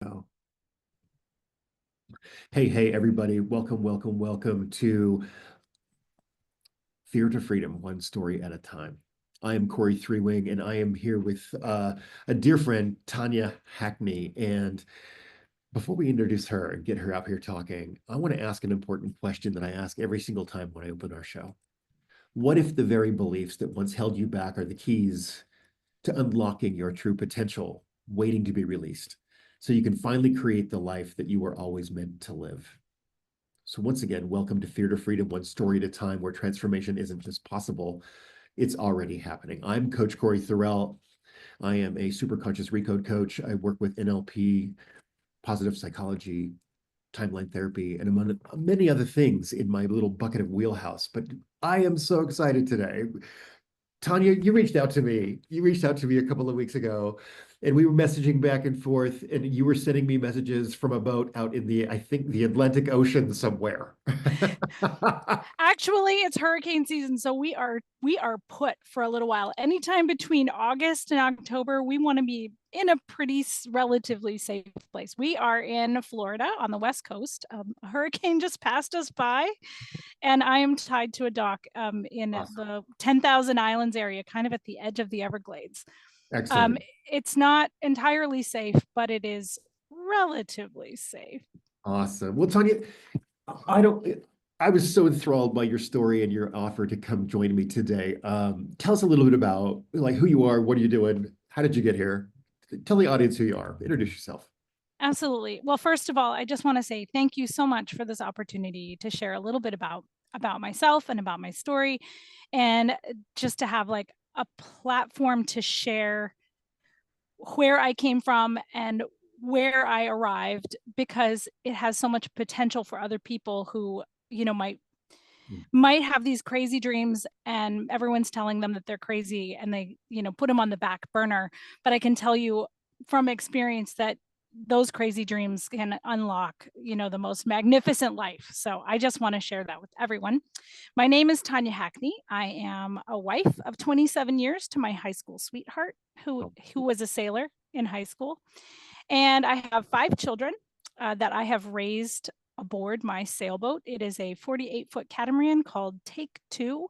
Oh. Hey, everybody. Welcome to Fear to Freedom, one story at a time. I am Corey Three-Wing, and I am here with a dear friend, Tanya Hackney. And before we introduce her and get her out here talking, I want to ask an important question that I ask every single time when I open our show. What if the very beliefs that once held you back are the keys to unlocking your true potential, waiting to be released, so you can finally create the life that you were always meant to live? So once again, welcome to Fear to Freedom, one story at a time, where transformation isn't just possible, it's already happening. I'm Coach Corey Thorell. I am a superconscious recode coach. I work with NLP, positive psychology, timeline therapy, and among many other things in my little bucket of wheelhouse. But I am so excited today. Tanya, you reached out to me. You reached out to me a couple of weeks ago, and we were messaging back and forth, and you were sending me messages from a boat out in I think, the Atlantic Ocean somewhere. Actually, it's hurricane season, so we are put for a little while. Anytime between August and October, we want to be in a pretty relatively safe place. We are in Florida on the West Coast. A hurricane just passed us by, and I am tied to a dock in Awesome. the 10,000 Islands area, kind of at the edge of the Everglades. Um, Excellent. it's not entirely safe, but it is relatively safe. Awesome. Well, Tanya, I don't, I was so enthralled by your story and your offer to come join me today. Tell us a little bit about like who you are, what are you doing, how did you get here? Tell the audience who you are. Introduce yourself. Absolutely. Well, first of all, I just want to say thank you so much for this opportunity to share a little bit about myself and about my story, and just to have like a platform to share where I came from and where I arrived, because it has so much potential for other people who, might have these crazy dreams, and everyone's telling them that they're crazy, and they, put them on the back burner. But I can tell you from experience that those crazy dreams can unlock, the most magnificent life. So I just want to share that with everyone. My name is Tanya Hackney. I am a wife of 27 years to my high school sweetheart, who Oh, who was a sailor in high school. And I have 5 children that I have raised aboard my sailboat. It is a 48-foot catamaran called Take Two.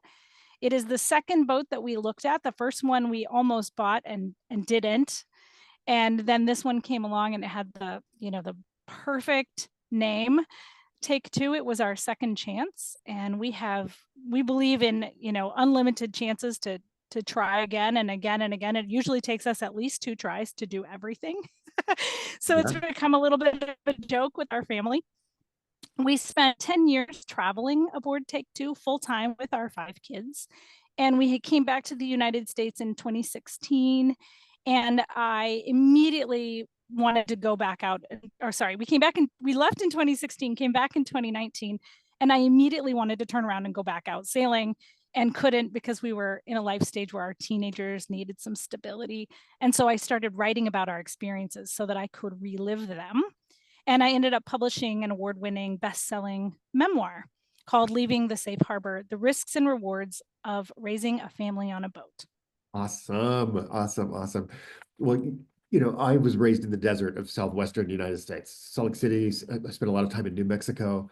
It is the second boat that we looked at. The first one we almost bought and didn't. And then this one came along, and it had the perfect name, Take Two. It was our second chance, and we believe in, unlimited chances to try again and again and again. It usually takes us at least 2 tries to do everything. So it's yeah. become a little bit of a joke with our family. We spent 10 years traveling aboard Take Two full time with our 5 kids. And we came back to the United States in 2016. And I immediately wanted to go back out. Or, sorry, we left in 2016, came back in 2019. And I immediately wanted to turn around and go back out sailing, and couldn't, because we were in a life stage where our teenagers needed some stability. And so I started writing about our experiences so that I could relive them. And I ended up publishing an award winning, best selling memoir called Leaving the Safe Harbor: The Risks and Rewards of Raising a Family on a Boat. Awesome. Well, I was raised in the desert of southwestern United States, Salt Lake City. I spent a lot of time in New Mexico,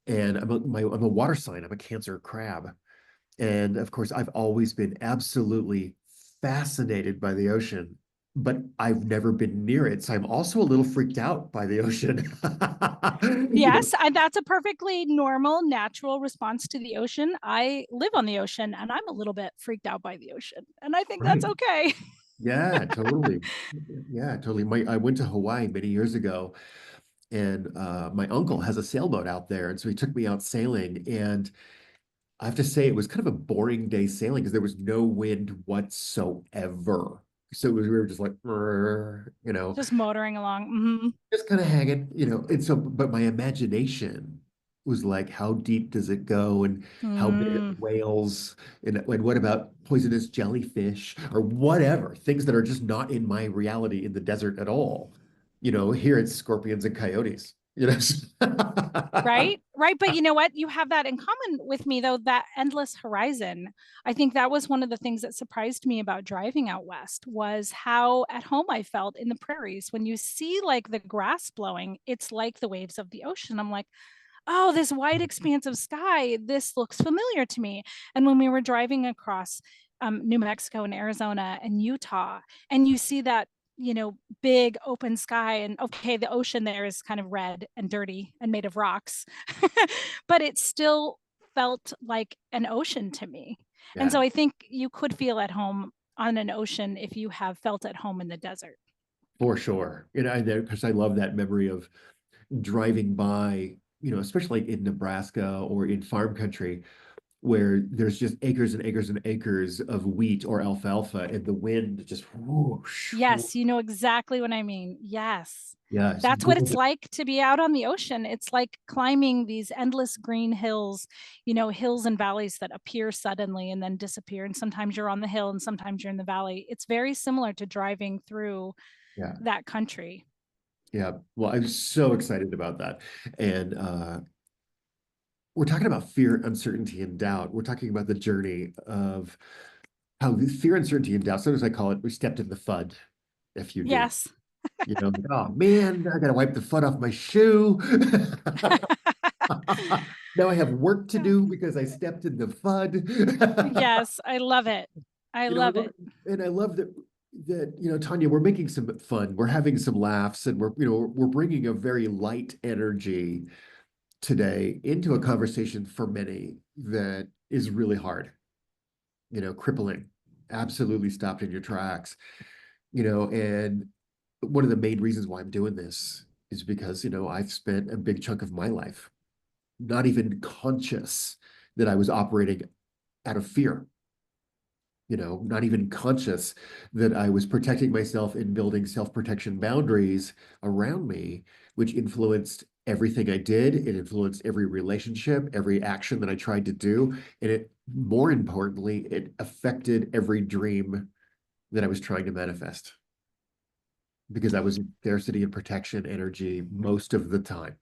and I'm a water sign. I'm a Cancer crab. And of course, I've always been absolutely fascinated by the ocean, but I've never been near it. So I'm also a little freaked out by the ocean. You know, Yes, that's a perfectly normal, natural response to the ocean. I live on the ocean, and I'm a little bit freaked out by the ocean. And I think that's right. okay. Yeah, totally. Yeah, totally. I went to Hawaii many years ago, and my uncle has a sailboat out there. And so he took me out sailing. And I have to say, it was kind of a boring day sailing because there was no wind whatsoever. So we were just like, Just motoring along. Mm-hmm. just kind of hanging, And so, but my imagination was like, how deep does it go? And how big are the Mm. whales? And what about poisonous jellyfish or whatever? Things that are just not in my reality in the desert at all. Here it's scorpions and coyotes. you know. Right? Right. But you know what? You have that in common with me, though, that endless horizon. I think that was one of the things that surprised me about driving out west was how at home I felt in the prairies. When you see like the grass blowing, it's like the waves of the ocean. I'm like, oh, this wide expanse of sky, this looks familiar to me. And when we were driving across New Mexico and Arizona and Utah, and you see that, big open sky, and okay, the ocean there is kind of red and dirty and made of rocks, but it still felt like an ocean to me. And Yeah, so I think you could feel at home on an ocean if you have felt at home in the desert. for sure. Because I love that memory of driving by, especially in Nebraska or in farm country, where there's just acres and acres and acres of wheat or alfalfa, and the wind just whoosh, whoosh. Yes, you know exactly what I mean. Yes. Yes, That's what it's like to be out on the ocean. It's like climbing these endless green hills, hills and valleys that appear suddenly and then disappear. And sometimes you're on the hill and sometimes you're in the valley. It's very similar to driving through yeah, that country. yeah. Well, I'm so excited about that. And we're talking about fear, uncertainty, and doubt. We're talking about the journey of how the fear, uncertainty, and doubt, sometimes I call it, we stepped in the FUD, FUD. Yes. Like, oh man, I gotta wipe the FUD off my shoe. Now I have work to do because I stepped in the FUD. Yes, I love it. I You know, love it. and I love that Tanya, we're making some fun, we're having some laughs, and we're bringing a very light energy today into a conversation for many that is really hard, crippling, absolutely stopped in your tracks, and one of the main reasons why I'm doing this is because, I've spent a big chunk of my life not even conscious that I was operating out of fear, not even conscious that I was protecting myself and building self-protection boundaries around me, which influenced everything I did. It influenced every relationship, every action that I tried to do. And more importantly, it affected every dream that I was trying to manifest because I was in scarcity and protection energy most of the time.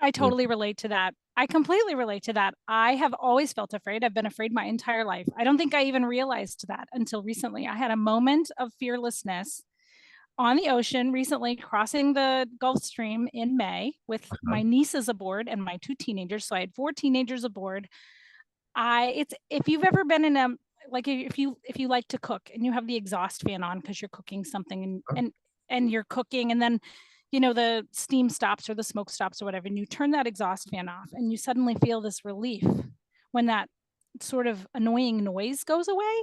I Yeah. totally relate to that. I completely relate to that. I have always felt afraid. I've been afraid my entire life. I don't think I even realized that until recently. I had a moment of fearlessness on the ocean recently, crossing the Gulf Stream in May with Uh-huh. my nieces aboard and my two teenagers. So I had four teenagers aboard. It's if you've ever been in a like if you like to cook and you have the exhaust fan on because you're cooking something and you're cooking and then the steam stops or the smoke stops or whatever and you turn that exhaust fan off and you suddenly feel this relief when that sort of annoying noise goes away.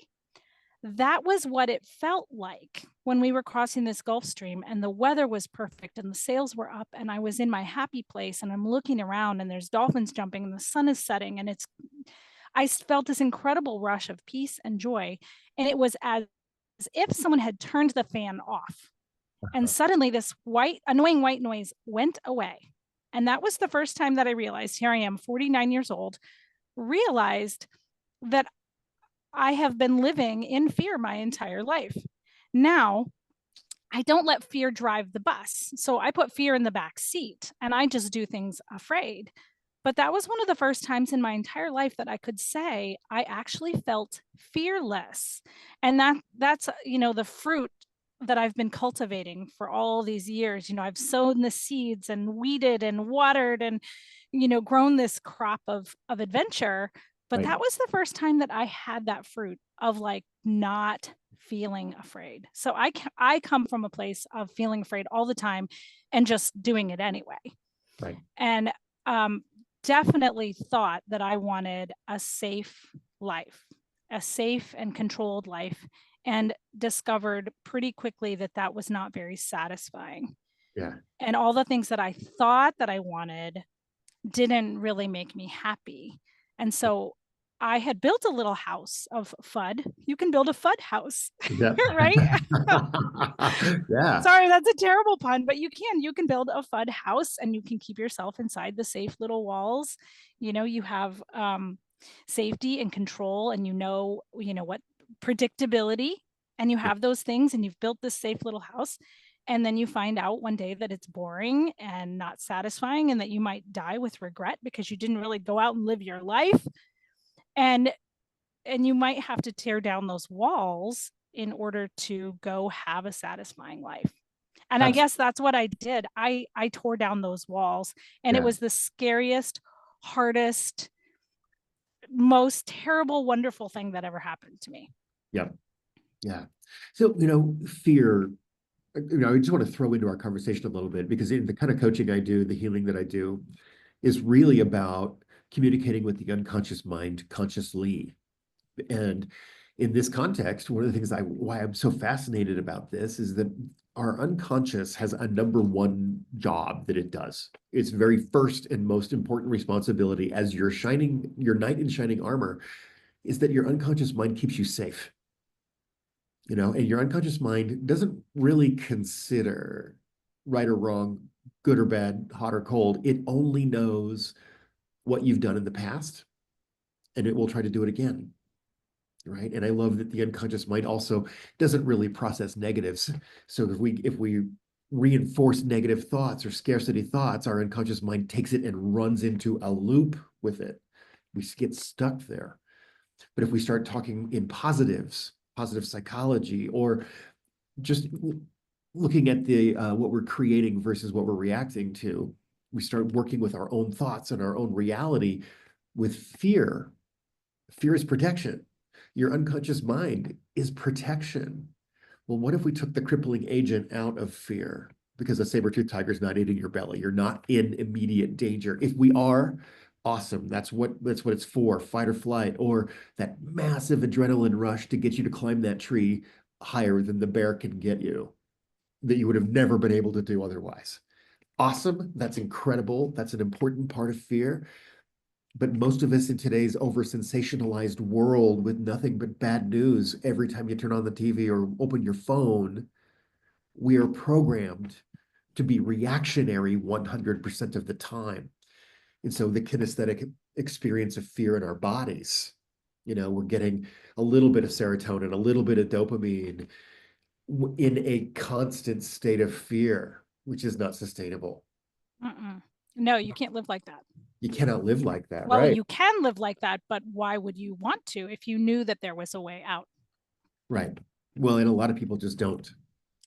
That was what it felt like when we were crossing this Gulf Stream and the weather was perfect and the sails were up and I was in my happy place and I'm looking around and there's dolphins jumping and the sun is setting and I felt this incredible rush of peace and joy. And it was as if someone had turned the fan off. And suddenly this annoying white noise went away. And that was the first time that I realized, here I am, 49 years old, realized that I have been living in fear my entire life. Now, I don't let fear drive the bus. So I put fear in the back seat and I just do things afraid. But that was one of the first times in my entire life that I could say I actually felt fearless. And that's the fruit that I've been cultivating for all these years. I've sown the seeds and weeded and watered and grown this crop of adventure. But Right. that was the first time that I had that fruit of like not feeling afraid. So I come from a place of feeling afraid all the time and just doing it anyway. Right. And um, definitely thought that I wanted a safe life, a safe and controlled life, and discovered pretty quickly that that was not very satisfying. Yeah. And all the things that I thought that I wanted didn't really make me happy. And so I had built a little house of FUD. You can build a FUD house, Yeah. right? Yeah. Sorry, that's a terrible pun, but you can build a FUD house and you can keep yourself inside the safe little walls. You have safety and control and what predictability, and you have those things and you've built this safe little house And then you find out one day that it's boring and not satisfying, and that you might die with regret because you didn't really go out and live your life. And you might have to tear down those walls in order to go have a satisfying life. And I That's guess that's what I did. I tore down those walls, and it yeah, was the scariest, hardest, most terrible, wonderful thing that ever happened to me. yeah, yeah. So, fear, I just want to throw into our conversation a little bit because in the kind of coaching I do, the healing that I do is really about communicating with the unconscious mind consciously. And in this context, one of the things why I'm so fascinated about this is that our unconscious has a number one job that it does. Its very first and most important responsibility as your knight in shining armor is that your unconscious mind keeps you safe. And your unconscious mind doesn't really consider right or wrong, good or bad, hot or cold. It only knows what you've done in the past, and it will try to do it again. Right. And I love that the unconscious mind also doesn't really process negatives. So if we reinforce negative thoughts or scarcity thoughts, our unconscious mind takes it and runs into a loop with it. We get stuck there. But if we start talking in positives, positive psychology, or just looking at the what we're creating versus what we're reacting to, we start working with our own thoughts and our own reality. With fear, fear is protection. Your unconscious mind is protection. Well, what if we took the crippling agent out of fear? Because a saber-toothed tiger is not eating your belly. You're not in immediate danger. If we are, awesome. That's what it's for, fight or flight, or that massive adrenaline rush to get you to climb that tree higher than the bear can get you, that you would have never been able to do otherwise. Awesome. That's incredible. That's an important part of fear. But most of us in today's over sensationalized world with nothing but bad news every time you turn on the TV or open your phone, we are programmed to be reactionary 100% of the time. And so the kinesthetic experience of fear in our bodies, we're getting a little bit of serotonin, a little bit of dopamine in a constant state of fear, which is not sustainable. Mm-mm. No, you can't live like that. You cannot live like that, Well, right? you can live like that, but why would you want to if you knew that there was a way out? Right. Well, and a lot of people just don't.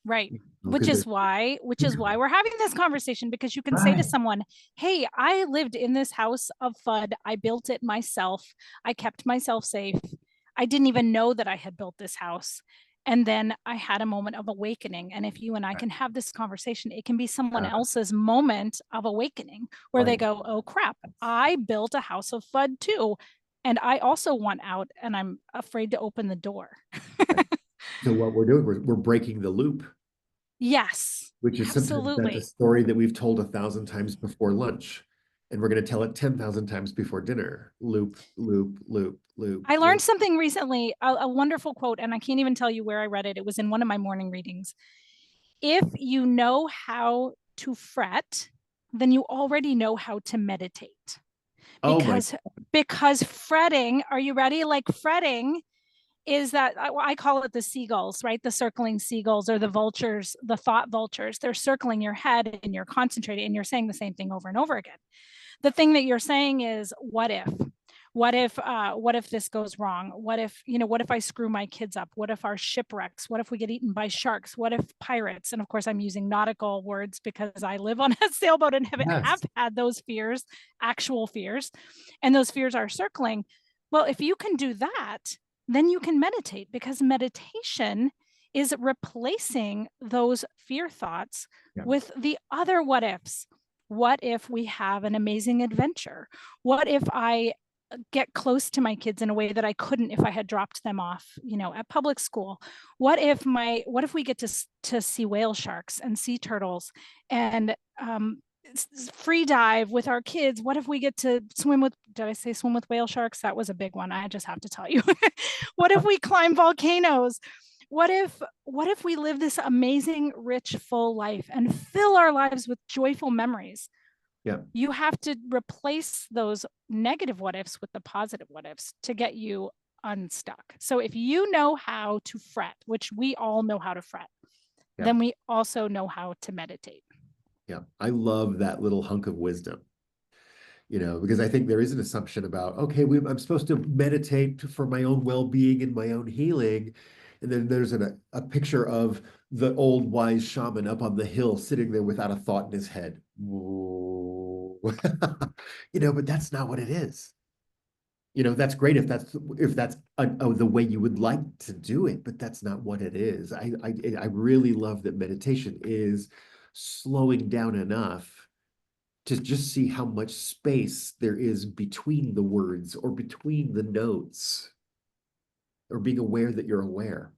Right. Which Because is they're why we're having this conversation, because you can say to right. someone, "Hey, I lived in this house of FUD. I built it myself. I kept myself safe. I didn't even know that I had built this house. And then I had a moment of awakening." And if you and I can have this conversation, it can be someone else's moment of awakening where they Right. go, "Oh crap, I built a house of FUD too. And I also want out, and I'm afraid to open the door." So what we're doing, we're breaking the loop, Yes, which is sometimes that's a absolutely. story that we've told 1,000 times before lunch, and we're going to tell it 10,000 times before dinner. Loop, loop, loop, loop, I learned loop. something recently, a wonderful quote, and I can't even tell you where I read it. It was in one of my morning readings. If you know how to fret, then you already know how to meditate. Oh my, Because fretting, are you ready? Like fretting is that I call it the seagulls, right? The circling seagulls or the vultures, the thought vultures. They're circling your head and you're concentrating and you're saying the same thing over and over again. The thing that you're saying is, what if? What if this goes wrong? What if I screw my kids up? What if our shipwrecks? What if we get eaten by sharks? What if pirates? And of course I'm using nautical words because I live on a sailboat and have yes. had those fears, actual fears, and those fears are circling. Well, if you can do that, then you can meditate, because meditation is replacing those fear thoughts Yeah. with the other what ifs. What if we have an amazing adventure? What if I get close to my kids in a way that I couldn't if I had dropped them off, at public school? What if we get to see whale sharks and sea turtles and free dive with our kids? What if we get to did I say swim with whale sharks? That was a big one. I just have to tell you. What if we climb volcanoes? What if we live this amazing, rich, full life and fill our lives with joyful memories? Yeah. You have to replace those negative what ifs with the positive what ifs to get you unstuck. So if you know how to fret, which we all know how to fret, Yeah. then we also know how to meditate. Yeah. I love that little hunk of wisdom, because I think there is an assumption about, okay, I'm supposed to meditate for my own well-being and my own healing. And then there's a picture of the old wise shaman up on the hill sitting there without a thought in his head. Whoa. But that's not what it is. That's great if that's the way you would like to do it, but that's not what it is. I really love that meditation is slowing down enough to just see how much space there is between the words or between the notes, or being aware that you're aware.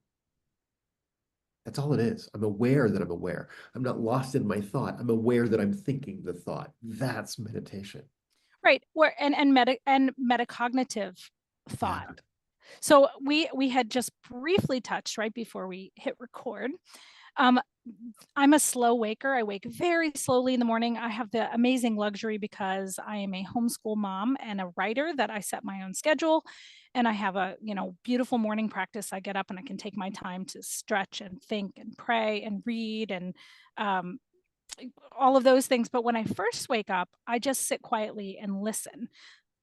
That's all it is. I'm aware that I'm aware. I'm not lost in my thought. I'm aware that I'm thinking the thought. That's meditation. Right. And metacognitive Yeah. thought. So we had just briefly touched right before we hit record. Um, I'm a slow waker. I wake very slowly in the morning. I have the amazing luxury because I am a homeschool mom and a writer that I set my own schedule. And I have a, beautiful morning practice. I get up and I can take my time to stretch and think and pray and read and um, all of those things. But when I first wake up, I just sit quietly and listen.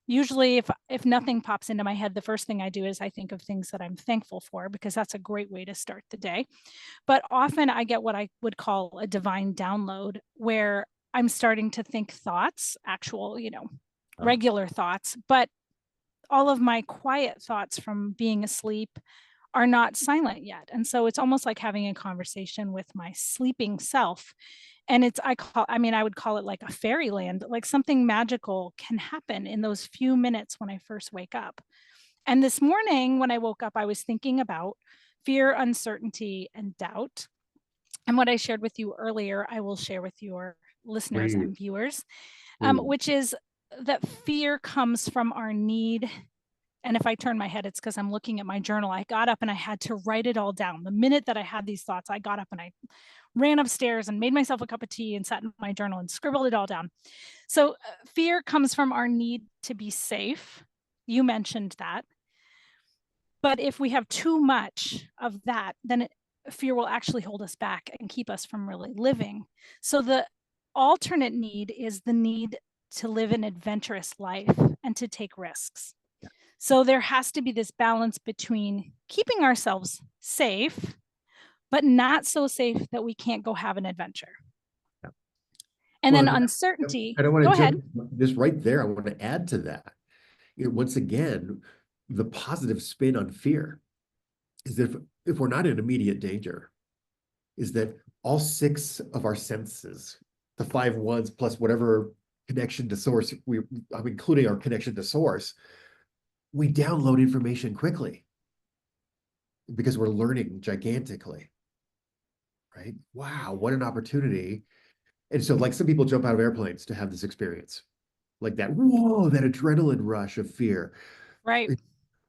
Usually if nothing pops into my head, the first thing I do is I think of things that I'm thankful for, because that's a great way to start the day. But often I get what I would call a divine download, where I'm starting to think thoughts, actual, regular thoughts, but all of my quiet thoughts from being asleep are not silent yet. And so it's almost like having a conversation with my sleeping self. And I would call it like a fairyland, like something magical can happen in those few minutes when I first wake up. And this morning when I woke up, I was thinking about fear, uncertainty, and doubt. And what I shared with you earlier, I will share with your listeners Please, and viewers, please. which is that fear comes from our need. And if I turn my head, it's because I'm looking at my journal. I got up and I had to write it all down. The minute that I had these thoughts, I got up and I ran upstairs and made myself a cup of tea and sat in my journal and scribbled it all down. So fear comes from our need to be safe. You mentioned that. But if we have too much of that, then fear will actually hold us back and keep us from really living. So the alternate need is the need to live an adventurous life and to take risks. So there has to be this balance between keeping ourselves safe, but not so safe that we can't go have an adventure. Yeah. And Well, then uncertainty. I don't want Go to ahead. jump just right there. I want to add to that. Once again, the positive spin on fear is that if we're not in immediate danger, is that all six of our senses, the five ones plus whatever connection to source, I'm including our connection to source, we download information quickly because we're learning gigantically, right? Wow, what an opportunity. And so, like, some people jump out of airplanes to have this experience, like that, whoa, that adrenaline rush of fear. Right.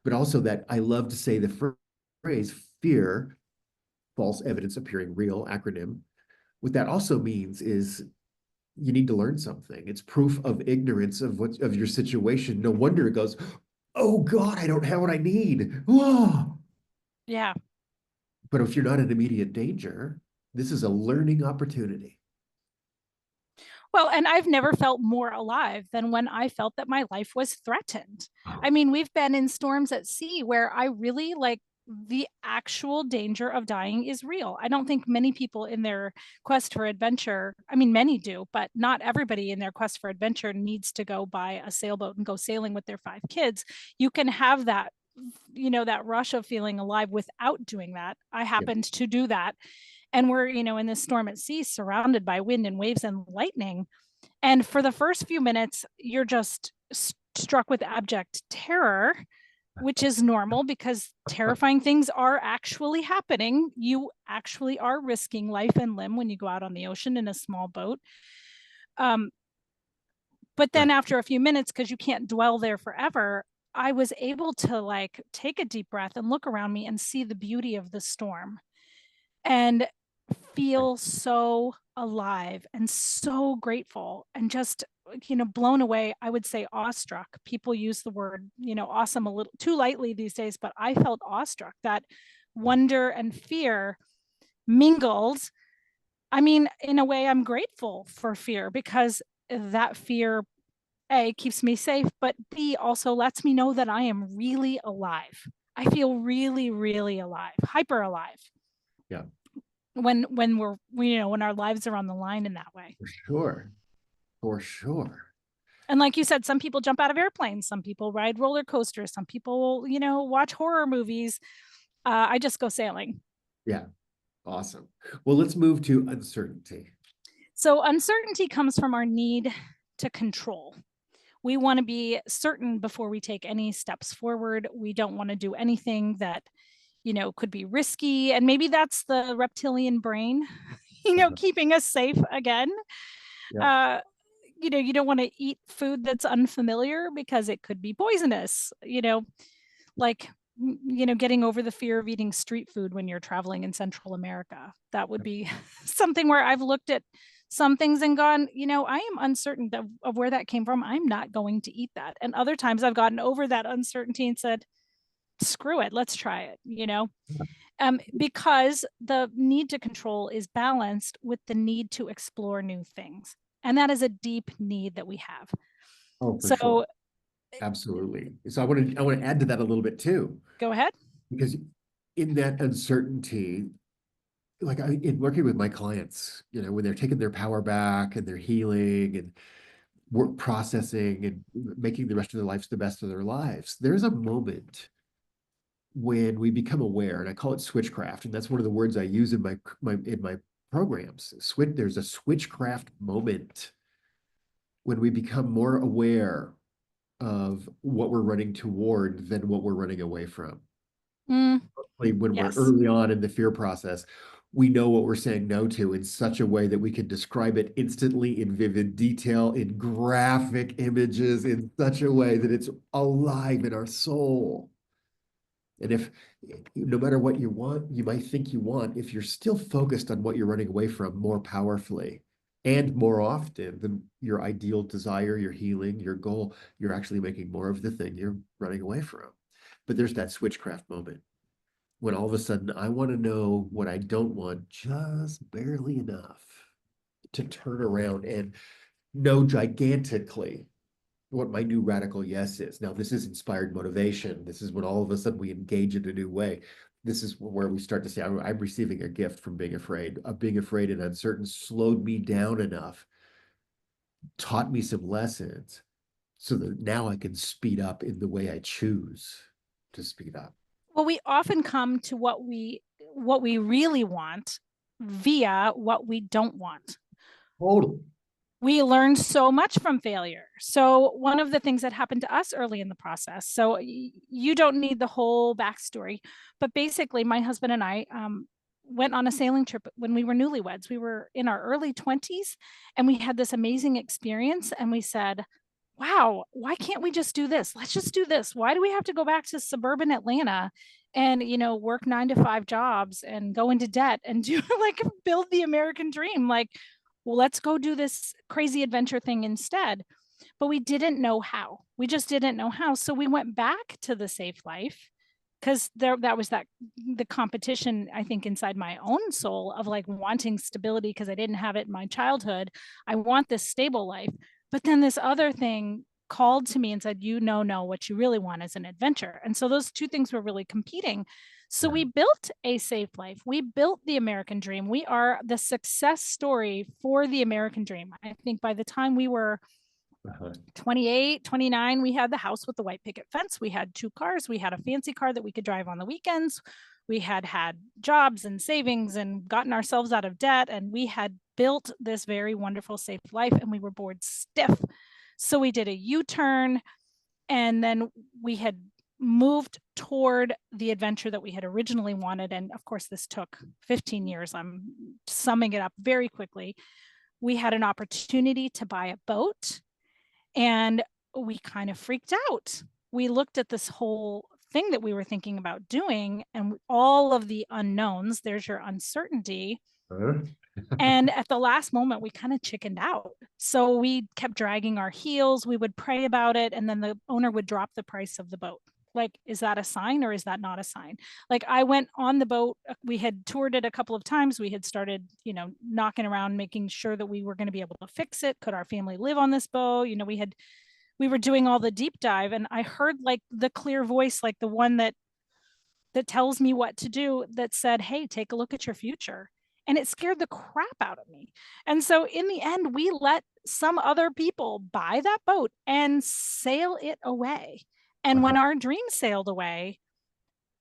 But also that I love to say the phrase fear, false evidence appearing real, acronym. What that also means is you need to learn something. It's proof of ignorance of your situation. No wonder it goes, oh God, I don't have what I need. Whoa. Yeah. But if you're not in immediate danger, this is a learning opportunity. Well, and I've never felt more alive than when I felt that my life was threatened. I mean, we've been in storms at sea where I really like the actual danger of dying is real. I don't think many people in their quest for adventure, I mean, many do, but not everybody in their quest for adventure needs to go buy a sailboat and go sailing with their 5 kids. You can have that, that rush of feeling alive without doing that. I happened to do that. And we're, in this storm at sea, surrounded by wind and waves and lightning. And for the first few minutes, you're just struck with abject terror, which is normal because terrifying things are actually happening. You actually are risking life and limb when you go out on the ocean in a small boat. But then after a few minutes, because you can't dwell there forever, I was able to like take a deep breath and look around me and see the beauty of the storm and feel so alive and so grateful and just blown away. I would say awestruck. People use the word awesome a little too lightly these days, but I felt awestruck that wonder and fear mingled I mean, in a way, I'm grateful for fear because that fear, A, keeps me safe, but B, also lets me know that I am really alive. I feel really, really alive, hyper alive Yeah, when when our lives are on the line in that way. for sure. For sure. And like you said, some people jump out of airplanes, some people ride roller coasters, some people, watch horror movies. I just go sailing. Yeah. Awesome. Well, let's move to uncertainty. So uncertainty comes from our need to control. We want to be certain before we take any steps forward. We don't want to do anything that, could be risky. And maybe that's the reptilian brain, Uh-huh. keeping us safe again. Yeah. Uh, you don't want to eat food that's unfamiliar because it could be poisonous, like, getting over the fear of eating street food when you're traveling in Central America. That would be something where I've looked at some things and gone, I am uncertain of where that came from. I'm not going to eat that. And other times I've gotten over that uncertainty and said, screw it, let's try it. Because the need to control is balanced with the need to explore new things. And that is a deep need that we have. Oh, for sure. So Absolutely. So I want to add to that a little bit too, go ahead. because in that uncertainty, like in working with my clients, when they're taking their power back and they're healing and work processing and making the rest of their lives the best of their lives, there's a moment when we become aware, and I call it switchcraft, and that's one of the words I use in my programs. There's a switchcraft moment when we become more aware of what we're running toward than what we're running away from. Mm, Like when we're yes. early on in the fear process, we know what we're saying no to in such a way that we can describe it instantly in vivid detail, in graphic images, in such a way that it's alive in our soul. And if no matter what you want, you might think you want, if you're still focused on what you're running away from more powerfully and more often than your ideal desire, your healing, your goal, you're actually making more of the thing you're running away from. But there's that switchcraft moment when all of a sudden I want to know what I don't want just barely enough to turn around and know gigantically what my new radical yes is. Now, this is inspired motivation. This is when all of a sudden we engage in a new way. This is where we start to say, I'm receiving a gift from being afraid. Of being afraid and uncertain slowed me down enough, taught me some lessons so that now I can speed up in the way I choose to speed up. Well, we often come to what we really want via what we don't want. Totally. We learn so much from failure. So one of the things that happened to us early in the process, so you don't need the whole backstory, but basically my husband and I went on a sailing trip when we were newlyweds. We were in our early 20s and we had this amazing experience and we said, wow, why can't we just do this? Let's just do this. Why do we have to go back to suburban Atlanta and, work 9 to 5 jobs and go into debt and do like build the American dream? Like, well, let's go do this crazy adventure thing instead. But we didn't know how. We just didn't know how. So we went back to the safe life because that was the competition, I think, inside my own soul of like wanting stability because I didn't have it in my childhood. I want this stable life. But then this other thing called to me and said, no, what you really want is an adventure. And so those two things were really competing. So Yeah. we built a safe life. We built the American dream. We are the success story for the American dream. I think by the time we were Uh-huh. 28, 29, we had the house with the white picket fence. We had 2 cars. We had a fancy car that we could drive on the weekends. We had had jobs and savings and gotten ourselves out of debt. And we had built this very wonderful, safe life. And we were bored stiff. So we did a U-turn and then we had moved toward the adventure that we had originally wanted. And of course, this took 15 years. I'm summing it up very quickly. We had an opportunity to buy a boat and we kind of freaked out. We looked at this whole thing that we were thinking about doing and all of the unknowns. There's your uncertainty. Uh-huh. And at the last moment, we kind of chickened out. So we kept dragging our heels. We would pray about it. And then the owner would drop the price of the boat. Like, is that a sign or is that not a sign? Like, I went on the boat, we had toured it a couple of times. We had started, knocking around, making sure that we were going to be able to fix it. Could our family live on this boat? We were doing all the deep dive, and I heard like the clear voice, like the one that tells me what to do, that said, hey, take a look at your future. And it scared the crap out of me. And so in the end, we let some other people buy that boat and sail it away. And when Wow. our dream sailed away,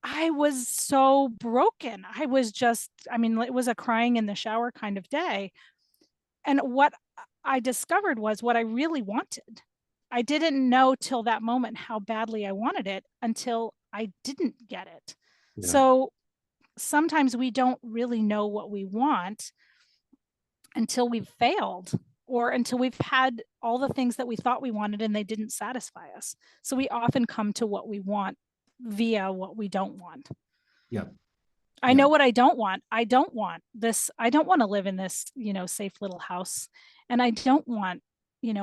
I was so broken. I mean, it was a crying in the shower kind of day. And what I discovered was what I really wanted. I didn't know till that moment how badly I wanted it until I didn't get it. Yeah. So sometimes we don't really know what we want until we've failed or until we've had all the things that we thought we wanted and they didn't satisfy us. So we often come to what we want via what we don't want. Yeah. I Yeah. know what I don't want. I don't want this. I don't want to live in this, safe little house. And I don't want,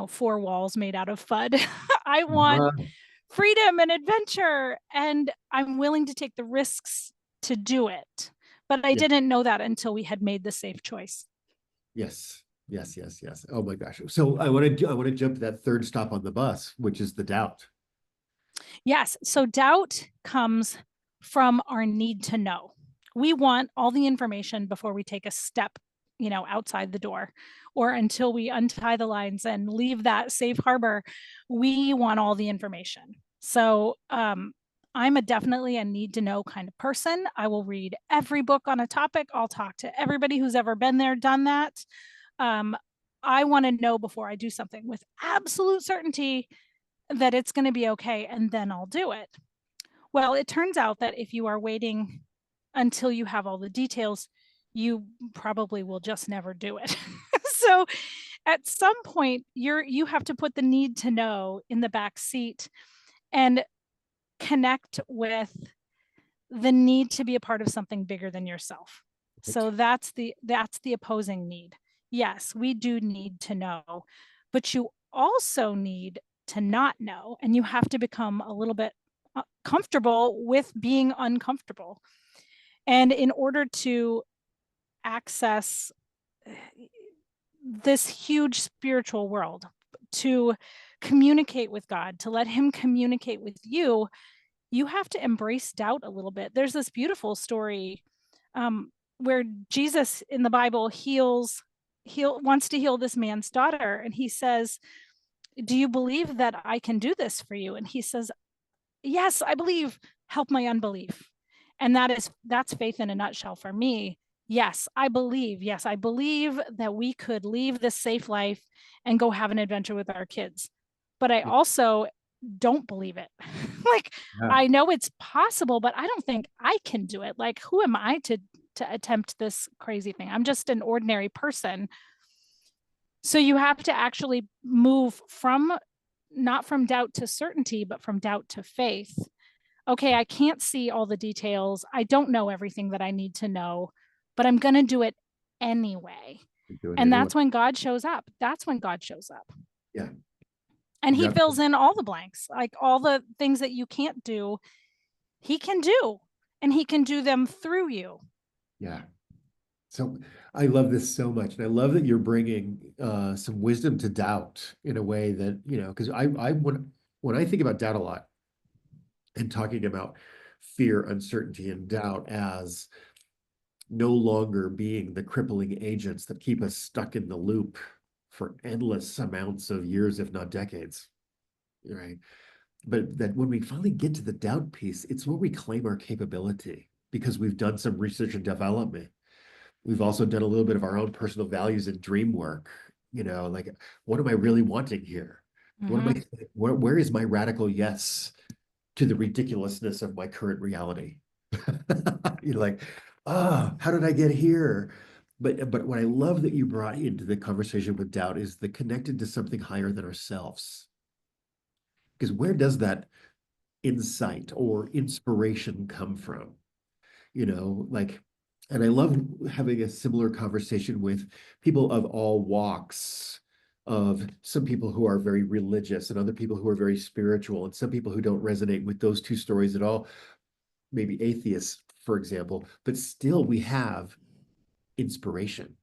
four walls made out of FUD. I want Uh, freedom and adventure. And I'm willing to take the risks to do it. But I yeah. didn't know that until we had made the safe choice. Yes. Yes. Yes. Yes. Oh my gosh. So I want to jump to that third stop on the bus, which is the doubt. Yes. So doubt comes from our need to know. We want all the information before we take a step, outside the door or until we untie the lines and leave that safe harbor. We want all the information. So, I'm definitely a need to know kind of person. I will read every book on a topic. I'll talk to everybody who's ever been there, done that. Um, I want to know before I do something with absolute certainty that it's going to be okay, and then I'll do it. Well, it turns out that if you are waiting until you have all the details, you probably will just never do it. So at some point you have to put the need to know in the back seat and connect with the need to be a part of something bigger than yourself. Right. So that's the opposing need. Yes, we do need to know, but you also need to not know, and you have to become a little bit comfortable with being uncomfortable. And in order to access this huge spiritual world, to communicate with God, to let him communicate with you, you have to embrace doubt a little bit. There's this beautiful story where Jesus in the Bible wants to heal this man's daughter, and he says, do you believe that I can do this for you? And he says, yes, I believe, help my unbelief. And that's faith in a nutshell for me. Yes, I believe. Yes, I believe that we could leave this safe life and go have an adventure with our kids. But I also don't believe it. Like, Yeah. I know it's possible, but I don't think I can do it. Like, who am I to attempt this crazy thing? I'm just an ordinary person. So you have to actually move from not from doubt to certainty, but from doubt to faith. Okay, I can't see all the details. I don't know everything that I need to know, but I'm going to do it anyway. Do it And anyway. that's when God shows up. That's when God shows up. Yeah. And he Yep. fills in all the blanks, like all the things that you can't do, he can do, and he can do them through you. Yeah. So I love this so much, and I love that you're bringing some wisdom to doubt in a way that because I when I think about doubt a lot and talking about fear, uncertainty, and doubt as no longer being the crippling agents that keep us stuck in the loop for endless amounts of years, if not decades, right? But that when we finally get to the doubt piece, it's where we claim our capability because we've done some research and development. We've also done a little bit of our own personal values and dream work. Like, what am I really wanting here? What am Mm-hmm. I, where is my radical yes to the ridiculousness of my current reality? You're like, how did I get here? But what I love that you brought into the conversation with doubt is the connected to something higher than ourselves. Because where does that insight or inspiration come from? Like, and I love having a similar conversation with people of all walks of some people who are very religious and other people who are very spiritual, and some people who don't resonate with those two stories at all, maybe atheists, for example, but still we have inspiration.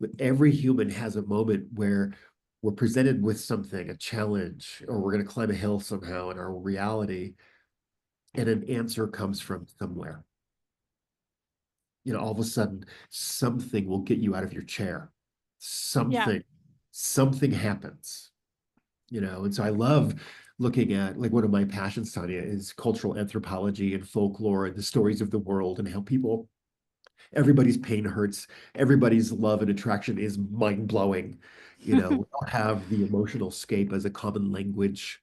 But every human has a moment where we're presented with something, a challenge, or we're going to climb a hill somehow in our reality, and an answer comes from somewhere. All of a sudden, something will get you out of your chair. Yeah. Something happens, and so I love looking at, like, one of my passions, Tanya, is cultural anthropology and folklore and the stories of the world, and how everybody's pain hurts, everybody's love and attraction is mind-blowing. We all have the emotional scape as a common language,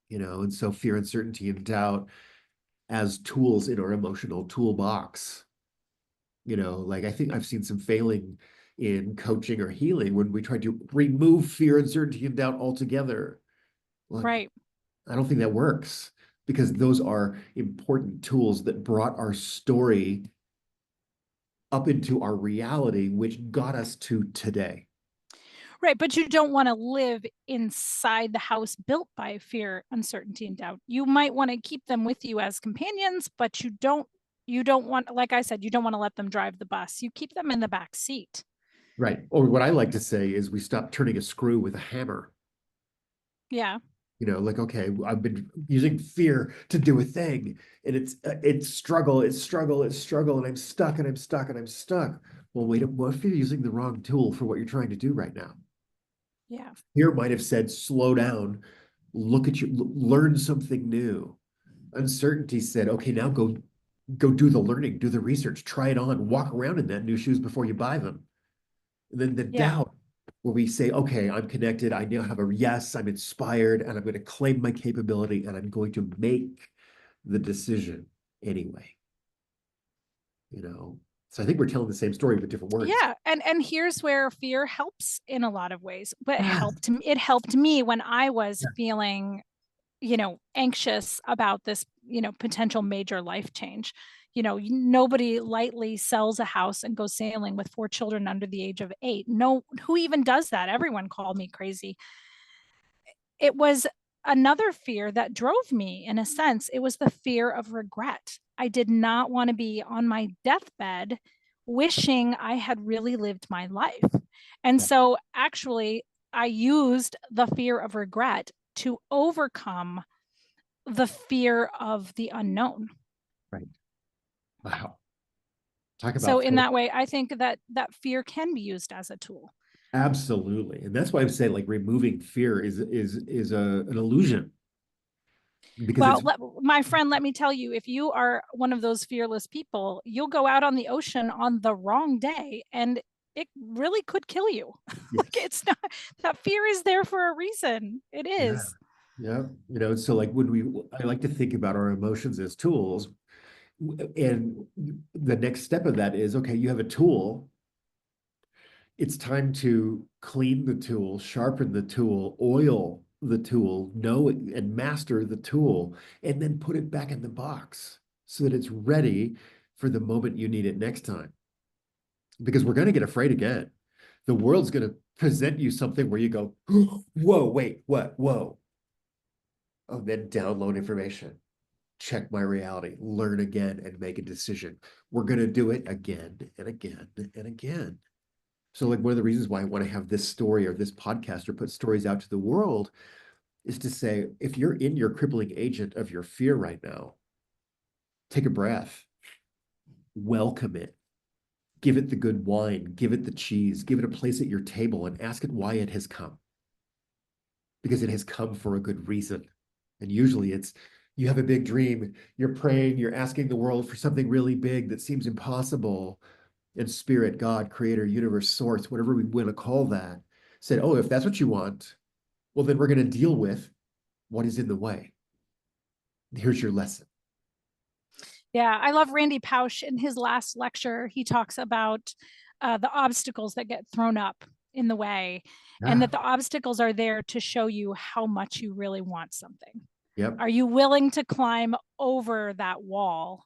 and so fear, uncertainty, and doubt as tools in our emotional toolbox. Like, I think I've seen some failing in coaching or healing when we try to remove fear, uncertainty, and doubt altogether. Like, Right. I don't think that works, because those are important tools that brought our story up into our reality, which got us to today. Right. But you don't want to live inside the house built by fear, uncertainty, and doubt. You might want to keep them with you as companions, but you don't want, like I said, you don't want to let them drive the bus. You keep them in the back seat. Right. Or what I like to say is, we stop turning a screw with a hammer. Yeah. Like, okay, I've been using fear to do a thing, and it's struggle, it's struggle, it's struggle, and I'm stuck, and I'm stuck, and I'm stuck. Well, wait, what if you're using the wrong tool for what you're trying to do right now? Yeah. Fear might have said, slow down, look at you, learn something new. Uncertainty said, okay, now go do the learning, do the research, try it on, walk around in that new shoes before you buy them. And then the Yeah. doubt, where we say, okay, I'm connected, I now have a yes, I'm inspired, and I'm going to claim my capability, and I'm going to make the decision anyway. So I think we're telling the same story with different words. Yeah. And here's where fear helps in a lot of ways. But it helped me when I was Yeah. feeling, anxious about this, potential major life change. Nobody lightly sells a house and goes sailing with 4 children under the age of 8. No, who even does that? Everyone called me crazy. It was another fear that drove me, in a sense. It was the fear of regret. I did not want to be on my deathbed wishing I had really lived my life. And so, actually, I used the fear of regret to overcome the fear of the unknown. Right. Wow. Talk So, about in that way, I think that fear can be used as a tool. absolutely. And that's why I'm saying, like, removing fear is an illusion, because Well, it's my friend, let me tell you, if you are one of those fearless people, you'll go out on the ocean on the wrong day and it really could kill you. Like, yes. it's not, that fear is there for a reason. It Yeah. is. Yeah. So, like, I like to think about our emotions as tools. And the next step of that is, okay, you have a tool. It's time to clean the tool, sharpen the tool, oil the tool, know it and master the tool, and then put it back in the box so that it's ready for the moment you need it next time. Because we're going to get afraid again. The world's going to present you something where you go, whoa, wait, what? Whoa. Oh, then download information, check my reality, learn again, and make a decision. We're going to do it again and again and again. So, like, one of the reasons why I want to have this story or this podcast or put stories out to the world is to say, if you're in your crippling agent of your fear right now, take a breath, welcome it, give it the good wine, give it the cheese, give it a place at your table, and ask it why it has come. Because it has come for a good reason. And usually it's, you have a big dream, you're praying, you're asking the world for something really big that seems impossible. And spirit, God, creator, universe, source, whatever we want to call that, said, oh, if that's what you want, well, then we're going to deal with what is in the way. Here's your lesson. Yeah. I love Randy Pausch. In his last lecture, he talks about the obstacles that get thrown up in the way, and Yeah. that the obstacles are there to show you how much you really want something. Yep. Are you willing to climb over that wall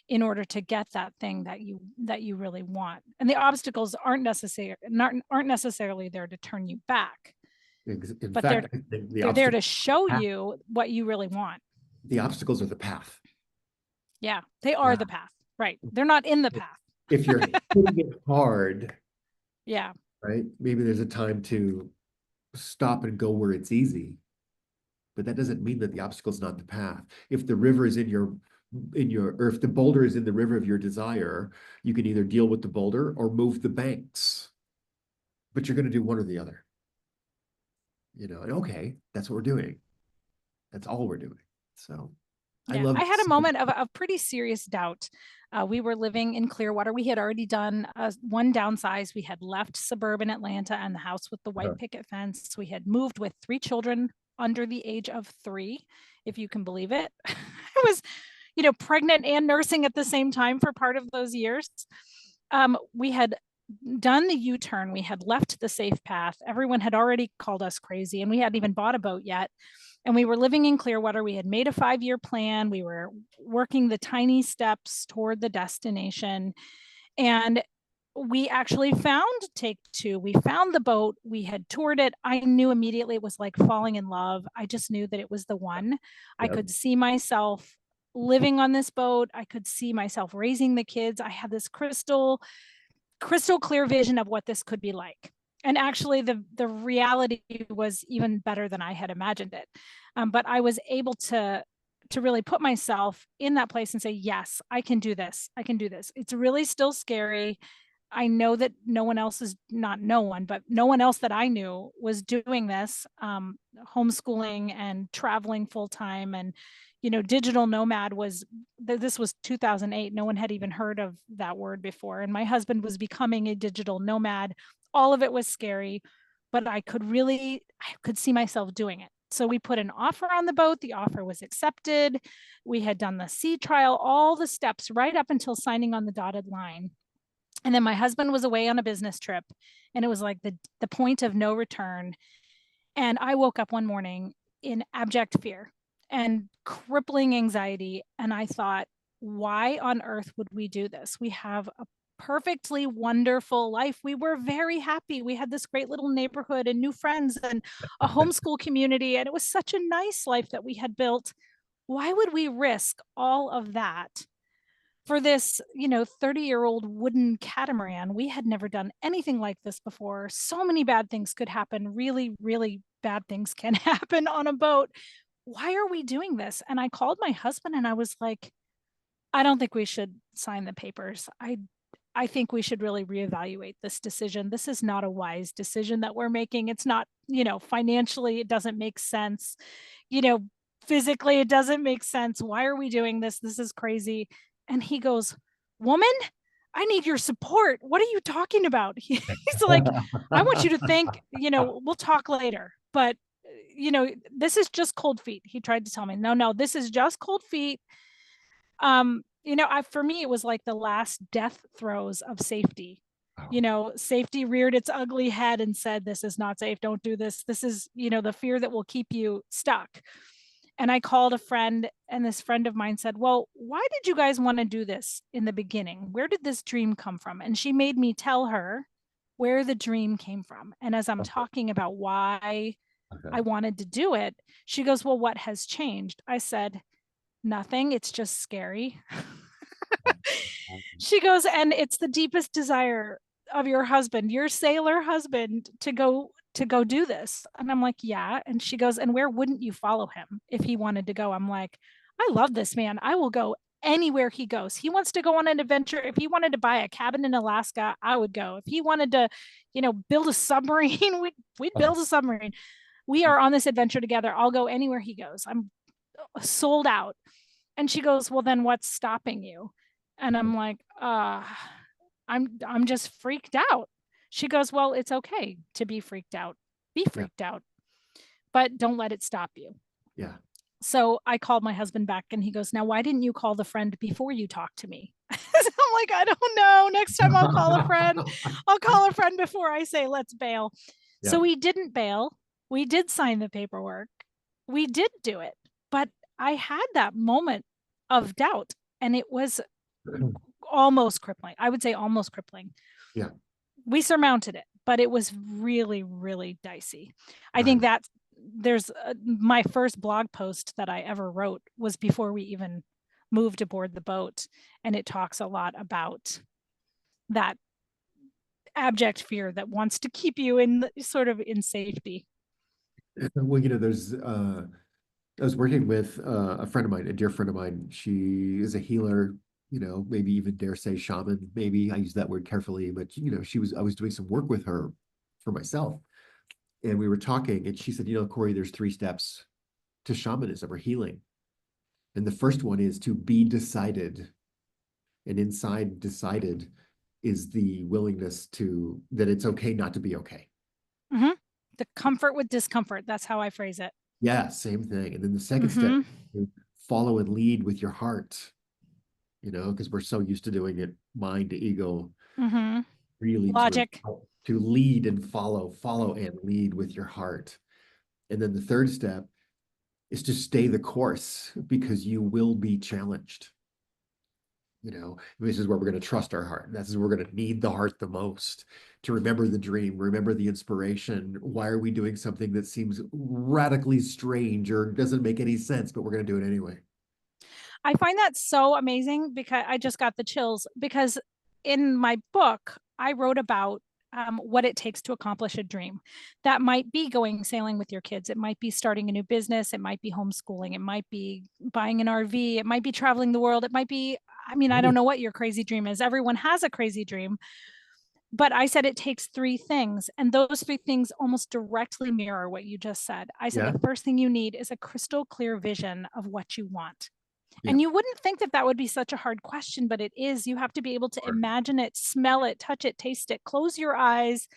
in order to get that thing that you really want? And the obstacles aren't necessarily there to turn you back. In but fact, I think they're there to show you what you really want. the obstacles are the path. Yeah, they are Yeah. the path, right? They're not in the path. If you're hitting it hard, Yeah, right, maybe there's a time to stop and go where it's easy. But that doesn't mean that the obstacle is not the path. If the river is or if the boulder is in the river of your desire, you can either deal with the boulder or move the banks. But you're going to do one or the other. And okay, that's what we're doing. That's all we're doing. So I yeah. love I had a this. moment of pretty serious doubt. We were living in Clearwater. We had already done one downsize. We had left suburban Atlanta and the house with the white picket fence. We had moved with 3 children under the age of 3, if you can believe it. I was, pregnant and nursing at the same time for part of those years. We had done the U-turn. We had left the safe path. Everyone had already called us crazy, and we hadn't even bought a boat yet. And we were living in Clearwater. We had made a 5-year plan. We were working the tiny steps toward the destination. And we actually found Take Two. We found the boat. We had toured it. I knew immediately it was like falling in love. I just knew that it was the one. I Yep. could see myself living on this boat. I could see myself raising the kids. I had this crystal clear vision of what this could be like. And actually the reality was even better than I had imagined it. But I was able to really put myself in that place and say, yes, I can do this. I can do this. It's really still scary. I know that no one else is not no one, but no one else that I knew was doing this, homeschooling and traveling full time. And, digital nomad this was 2008. No one had even heard of that word before. And my husband was becoming a digital nomad. All of it was scary, but I could see myself doing it. So we put an offer on the boat. The offer was accepted. We had done the sea trial, all the steps right up until signing on the dotted line. And then my husband was away on a business trip, and it was like the point of no return. And I woke up one morning in abject fear and crippling anxiety. And I thought, why on earth would we do this? We have a perfectly wonderful life. We were very happy. We had this great little neighborhood and new friends and a homeschool community. And it was such a nice life that we had built. Why would we risk all of that for this, 30-year-old wooden catamaran? We had never done anything like this before. So many bad things could happen. Really, really bad things can happen on a boat. Why are we doing this? And I called my husband and I was like, I don't think we should sign the papers. I think we should really reevaluate this decision. This is not a wise decision that we're making. It's not, financially, it doesn't make sense. Physically, it doesn't make sense. Why are we doing this? This is crazy. And he goes, woman, I need your support. What are you talking about? He's like, I want you to think, we'll talk later, but this is just cold feet. He tried to tell me, no, this is just cold feet. For me, it was like the last death throes of safety. Safety reared its ugly head and said, this is not safe. Don't do this. This is, the fear that will keep you stuck. And I called a friend, and this friend of mine said, well, why did you guys want to do this in the beginning? Where did this dream come from? And she made me tell her where the dream came from. And as I'm talking about why I wanted to do it, she goes, well, what has changed? I said, nothing. It's just scary. She goes, and it's the deepest desire of your husband, your sailor husband, to go do this. And I'm like, yeah. And she goes, and where wouldn't you follow him if he wanted to go? I'm like, I love this man. I will go anywhere he goes. He wants to go on an adventure. If he wanted to buy a cabin in Alaska, I would go. If he wanted to, build a submarine, we'd build a submarine. We are on this adventure together. I'll go anywhere he goes. I'm sold out. And she goes, well, then what's stopping you? And I'm like, I'm just freaked out. She goes, well, it's okay to be freaked out. Be freaked out, but don't let it stop you. Yeah. So I called my husband back and he goes, now, why didn't you call the friend before you talked to me? So I'm like, I don't know. Next time I'll call a friend. I'll call a friend before I say, let's bail. Yeah. So we didn't bail. We did sign the paperwork. We did do it. But I had that moment of doubt, and it was almost crippling. I would say almost crippling. Yeah. We surmounted it. but it was really, really dicey. I think Right. that there's my first blog post that I ever wrote was before we even moved aboard the boat. And it talks a lot about that abject fear that wants to keep you in sort of in safety. Well, there's I was working with a friend of mine, a dear friend of mine. She is a healer, maybe even dare say shaman. Maybe I use that word carefully, but I was doing some work with her for myself, and we were talking, and she said, Corey, there's 3 steps to shamanism or healing, and the first one is to be decided, and inside decided is the willingness that it's okay not to be okay. Mm-hmm. The comfort with discomfort. That's how I phrase it. Yeah, same thing. And then the second step, Mm-hmm. follow and lead with your heart, because we're so used to doing it mind to ego, Mm-hmm. really Logic. to lead and follow and lead with your heart. And then the third step is to stay the course because you will be challenged. This is where we're going to trust our heart. This is where we're going to need the heart the most to remember the dream, remember the inspiration. Why are we doing something that seems radically strange or doesn't make any sense, but we're going to do it anyway? I find that so amazing because I just got the chills because in my book, I wrote about what it takes to accomplish a dream. That might be going sailing with your kids. It might be starting a new business. It might be homeschooling. It might be buying an RV. It might be traveling the world. It might be, I mean, I don't know what your crazy dream is. Everyone has a crazy dream. But I said it takes 3 things. And those 3 things almost directly mirror what you just said. I said Yeah. the first thing you need is a crystal clear vision of what you want. Yeah. And you wouldn't think that that would be such a hard question, but it is. You have to be able to imagine it, smell it, touch it, taste it, close your eyes,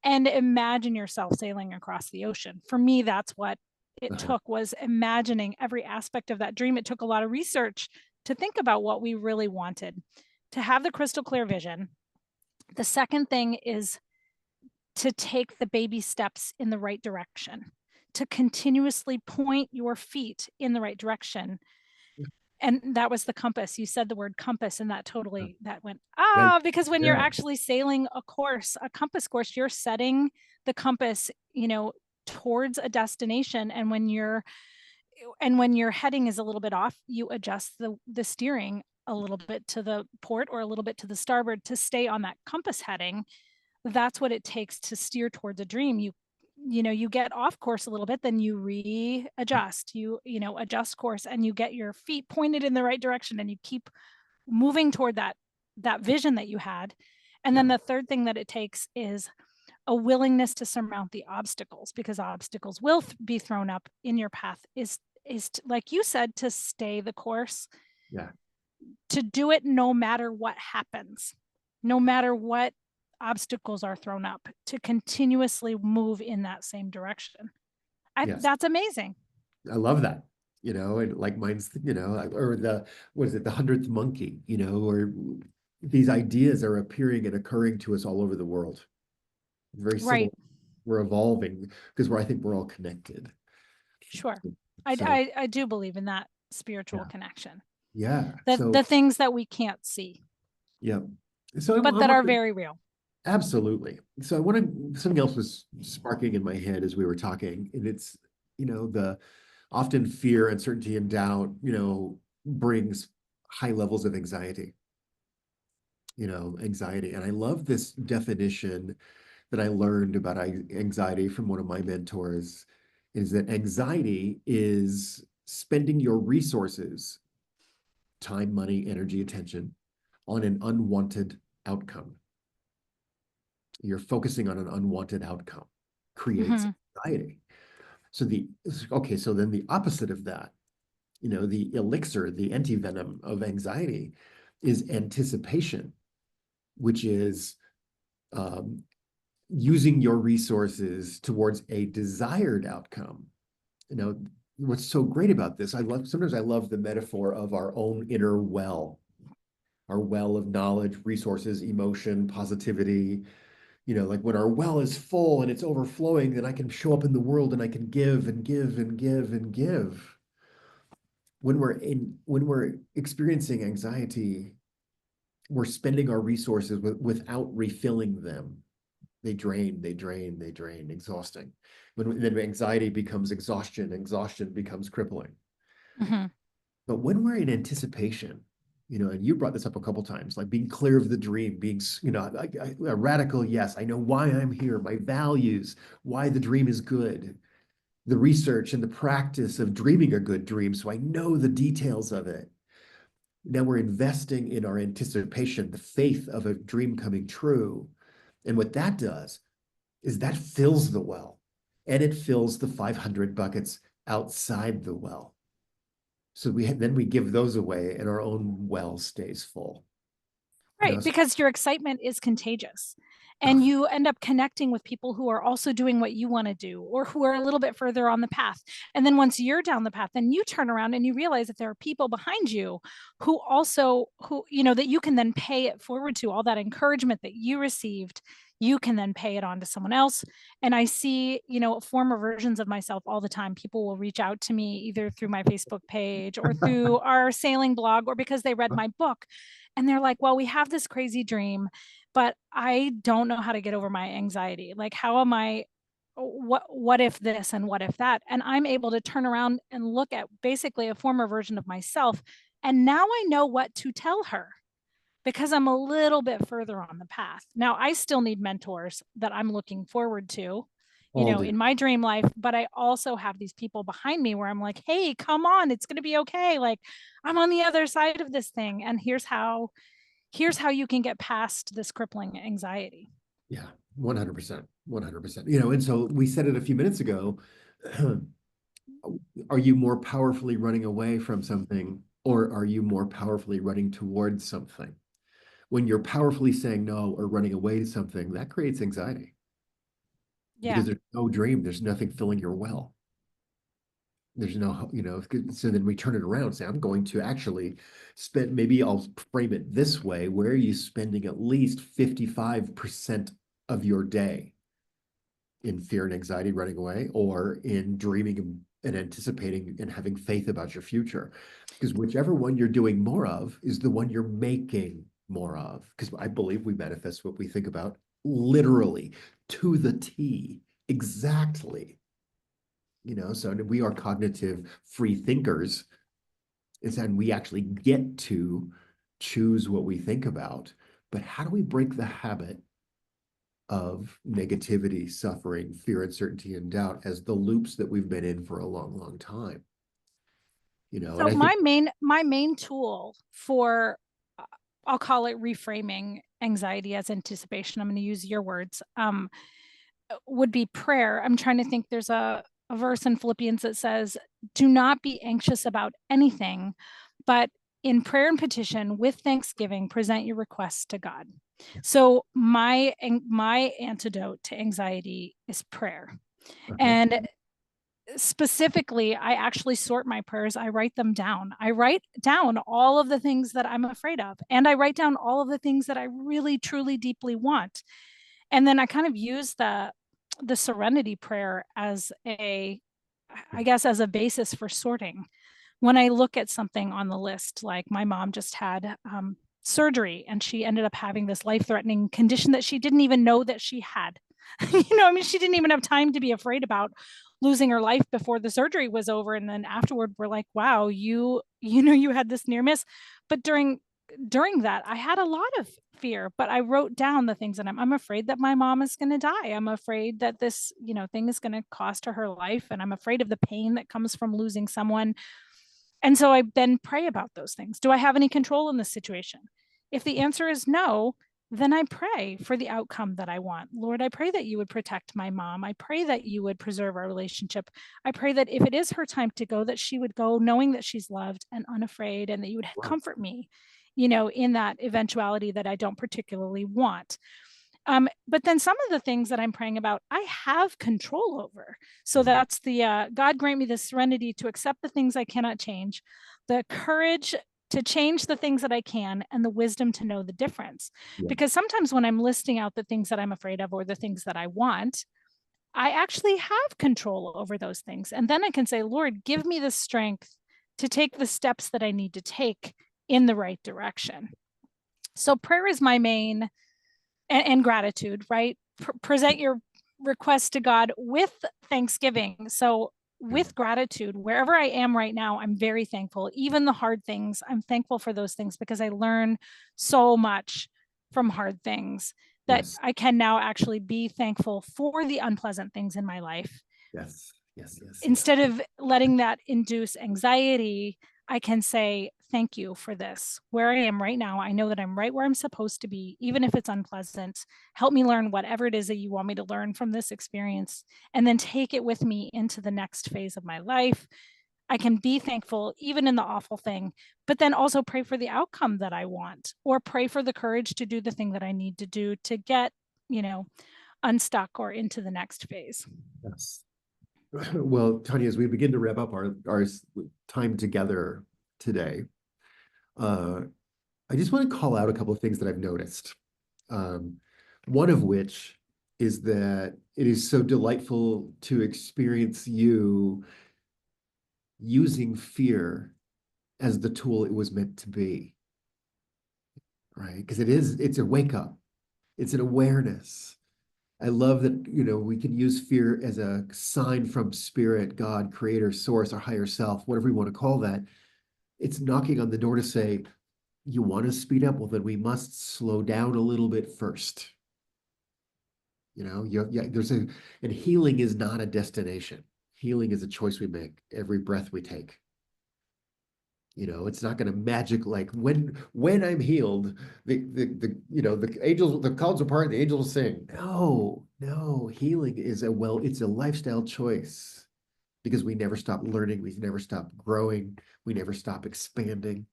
and imagine yourself sailing across the ocean. For me, that's what it Uh-huh. took, was imagining every aspect of that dream. It took a lot of research to think about what we really wanted, to have the crystal clear vision. The second thing is to take the baby steps in the right direction, to continuously point your feet in the right direction. And that was the compass. You said the word compass, and that totally, that went, Yeah. because when you're Yeah. actually sailing a course, a compass course, you're setting the compass, towards a destination. And when your heading is a little bit off, you adjust the steering a little bit to the port or a little bit to the starboard to stay on that compass heading. That's what it takes to steer towards a dream. You get off course a little bit, then you readjust, adjust course, and you get your feet pointed in the right direction, and you keep moving toward that vision that you had. And then Yeah. the third thing that it takes is a willingness to surmount the obstacles, because obstacles will be thrown up in your path, like you said, to stay the course, Yeah. to do it no matter what happens, no matter what obstacles are thrown up, to continuously move in that same direction. Yes. That's amazing. I love that. And like mine's, or what is it, the 100th monkey, or these ideas are appearing and occurring to us all over the world. Very similar. Right. We're evolving because I think we're all connected. Sure. So, I do believe in that spiritual yeah. connection. Yeah. The things that we can't see, Yeah. So but I that are want to, very real. absolutely. So I wanted, something else was sparking in my head as we were talking, and it's, the often fear, uncertainty, and doubt, brings high levels of anxiety, anxiety. And I love this definition that I learned about anxiety from one of my mentors, is that anxiety is spending your resources, time, money, energy, attention, on an unwanted outcome. You're focusing on an unwanted outcome, creates Mm-hmm. anxiety. So then the opposite of that, the elixir, the antivenom of anxiety is anticipation, which is um, using your resources towards a desired outcome. What's so great about this, sometimes I love the metaphor of our own inner well, our well of knowledge, resources, emotion, positivity. Like when our well is full and it's overflowing, then I can show up in the world and I can give and give and give and give. When we're experiencing anxiety, we're spending our resources without refilling them. They drain, exhausting. When then anxiety becomes exhaustion, exhaustion becomes crippling. Mhm. But when we're in anticipation, and you brought this up a couple times, like being clear of the dream, being, a radical yes, I know why I'm here, my values, why the dream is good, the research and the practice of dreaming a good dream, so I know the details of it. Now we're investing in our anticipation, the faith of a dream coming true. And what that does is that fills the well, and it fills the 500 buckets outside the well. So then we give those away, and our own well stays full. Right, So, because your excitement is contagious. And oh, you end up connecting with people who are also doing what you want to do or who are a little bit further on the path. And then once you're down the path, then you turn around and you realize that there are people behind you who also that you can then pay it forward to. All that encouragement that you received, you can then pay it on to someone else. And I see, former versions of myself all the time. People will reach out to me either through my Facebook page or through our sailing blog or because they read my book. And they're like, well, we have this crazy dream, but I don't know how to get over my anxiety. Like, how am I? What if this and what if that? And I'm able to turn around and look at basically a former version of myself. And now I know what to tell her because I'm a little bit further on the path. Now, I still need mentors that I'm looking forward to, all do. in my dream life, but I also have these people behind me where I'm like, hey, come on, it's going to be okay. Like, I'm on the other side of this thing. And here's how you can get past this crippling anxiety. Yeah, 100%, 100%. And so we said it a few minutes ago. Are you more powerfully running away from something, or are you more powerfully running towards something? When you're powerfully saying no or running away to something, that creates anxiety Yeah. because there's no dream, there's nothing filling your well. There's no, so then we turn it around and say, I'm going to actually spend, maybe I'll frame it this way. Where are you spending at least 55% of your day in fear and anxiety running away, or in dreaming and anticipating and having faith about your future? Because whichever one you're doing more of is the one you're making more of. Because I believe we manifest what we think about literally to the T, exactly. So we are cognitive free thinkers, and we actually get to choose what we think about. But how do we break the habit of negativity, suffering, fear, uncertainty, and doubt as the loops that we've been in for a long, long time? And So I think, my main tool for I'll call it reframing anxiety as anticipation. I'm going to use your words. Would be prayer. I'm trying to think. There's a verse in Philippians that says, "Do not be anxious about anything, but in prayer and petition with thanksgiving present your requests to God." So my antidote to anxiety is prayer. uh-huh, And specifically, I actually sort my prayers. I write them down. I write down all of the things that I'm afraid of, and I write down all of the things that I really, truly, deeply want. And then I kind of use the serenity prayer as I guess, as a basis for sorting. When I look at something on the list, like my mom just had surgery and she ended up having this life threatening condition that she didn't even know that she had. I mean, she didn't even have time to be afraid about losing her life before the surgery was over. And then afterward, we're like, wow, you had this near miss. But during that, I had a lot of fear, but I wrote down the things that I'm afraid that my mom is going to die. I'm afraid that this, thing is going to cost her life. And I'm afraid of the pain that comes from losing someone. And so I then pray about those things. Do I have any control in this situation? If the answer is no, then I pray for the outcome that I want. Lord, I pray that you would protect my mom. I pray that you would preserve our relationship. I pray that if it is her time to go, that she would go knowing that she's loved and unafraid, and that you would right. comfort me, in that eventuality that I don't particularly want. But then some of the things that I'm praying about, I have control over. So Mhm. that's the God grant me the serenity to accept the things I cannot change, the courage to change the things that I can, and the wisdom to know the difference. Yeah. Because sometimes when I'm listing out the things that I'm afraid of or the things that I want, I actually have control over those things. And then I can say, Lord, give me the strength to take the steps that I need to take in the right direction. So prayer is my main, and gratitude, right? present your request to God with thanksgiving. So with gratitude, wherever I am right now, I'm very thankful. Even the hard things, I'm thankful for those things because I learn so much from hard things that Yes. I can now actually be thankful for the unpleasant things in my life. Yes. Yes. Yes. Instead of letting that induce anxiety, I can say, thank you for this. Where I am right now, I know that I'm right where I'm supposed to be, even if it's unpleasant. Help me learn whatever it is that you want me to learn from this experience, and then take it with me into the next phase of my life. I can be thankful even in the awful thing, but then also pray for the outcome that I want, or pray for the courage to do the thing that I need to do to get, unstuck or into the next phase. Yes. Well, Tanya, as we begin to wrap up our time together today, uh, I just want to call out a couple of things that I've noticed. One of which is that it is so delightful to experience you using fear as the tool it was meant to be, right? Because it's a wake up, it's an awareness. I love that, we can use fear as a sign from spirit, God, creator, source, our higher self, whatever we want to call that. It's knocking on the door to say, you want to speed up? Well, then we must slow down a little bit first. And healing is not a destination. Healing is a choice we make every breath we take. It's not going to magic like when I'm healed, the angels, the clouds will part, and the angels will sing. No, healing is it's a lifestyle choice because we never stop learning, we never stop growing, we never stop expanding.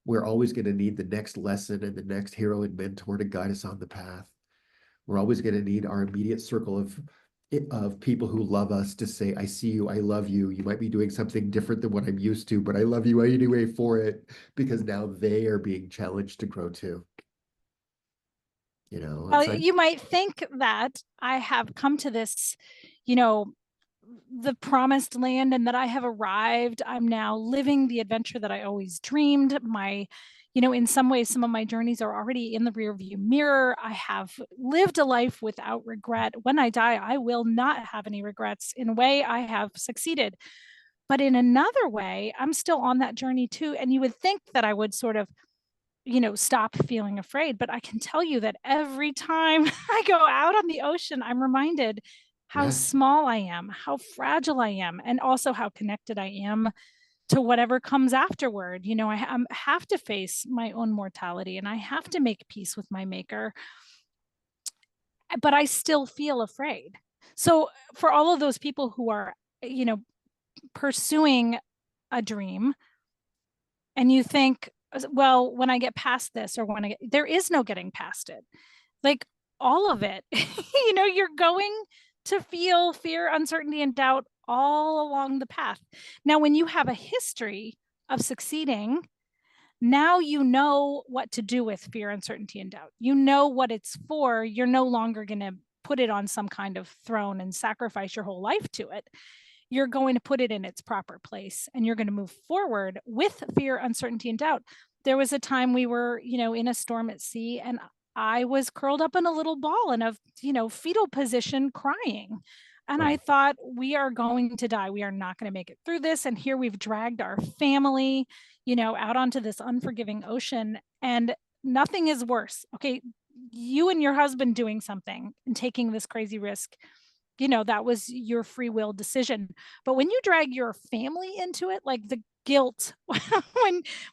We're always going to need the next lesson and the next hero and mentor to guide us on the path. We're always going to need our immediate circle of people who love us to say, I see you, I love you. You might be doing something different than what I'm used to, but I love you anyway for it, because now they are being challenged to grow too. You might think that I have come to this, the promised land, and that I have arrived. I'm now living the adventure that I always dreamed. In some ways, some of my journeys are already in the rearview mirror. I have lived a life without regret. When I die, I will not have any regrets. In a way, I have succeeded. But in another way, I'm still on that journey too. And you would think that I would sort of stop feeling afraid. But I can tell you that every time I go out on the ocean, I'm reminded how Yes. small I am, how fragile I am, and also how connected I am to whatever comes afterward. I have to face my own mortality, and I have to make peace with my maker, but I still feel afraid. So for all of those people who are, pursuing a dream, and you think, well, when I get past this, or there is no getting past it. Like all of it, you're going to feel fear, uncertainty, and doubt all along the path. Now, when you have a history of succeeding, now you know what to do with fear, uncertainty, and doubt. You know what it's for. You're no longer going to put it on some kind of throne and sacrifice your whole life to it. You're going to put it in its proper place, and you're going to move forward with fear, uncertainty, and doubt. There was a time we were, in a storm at sea, and I was curled up in a little ball in a, fetal position crying. And I thought, we are going to die. We are not going to make it through this. And here we've dragged our family, out onto this unforgiving ocean. And nothing is worse. Okay. You and your husband doing something and taking this crazy risk, that was your free will decision. But when you drag your family into it, like the guilt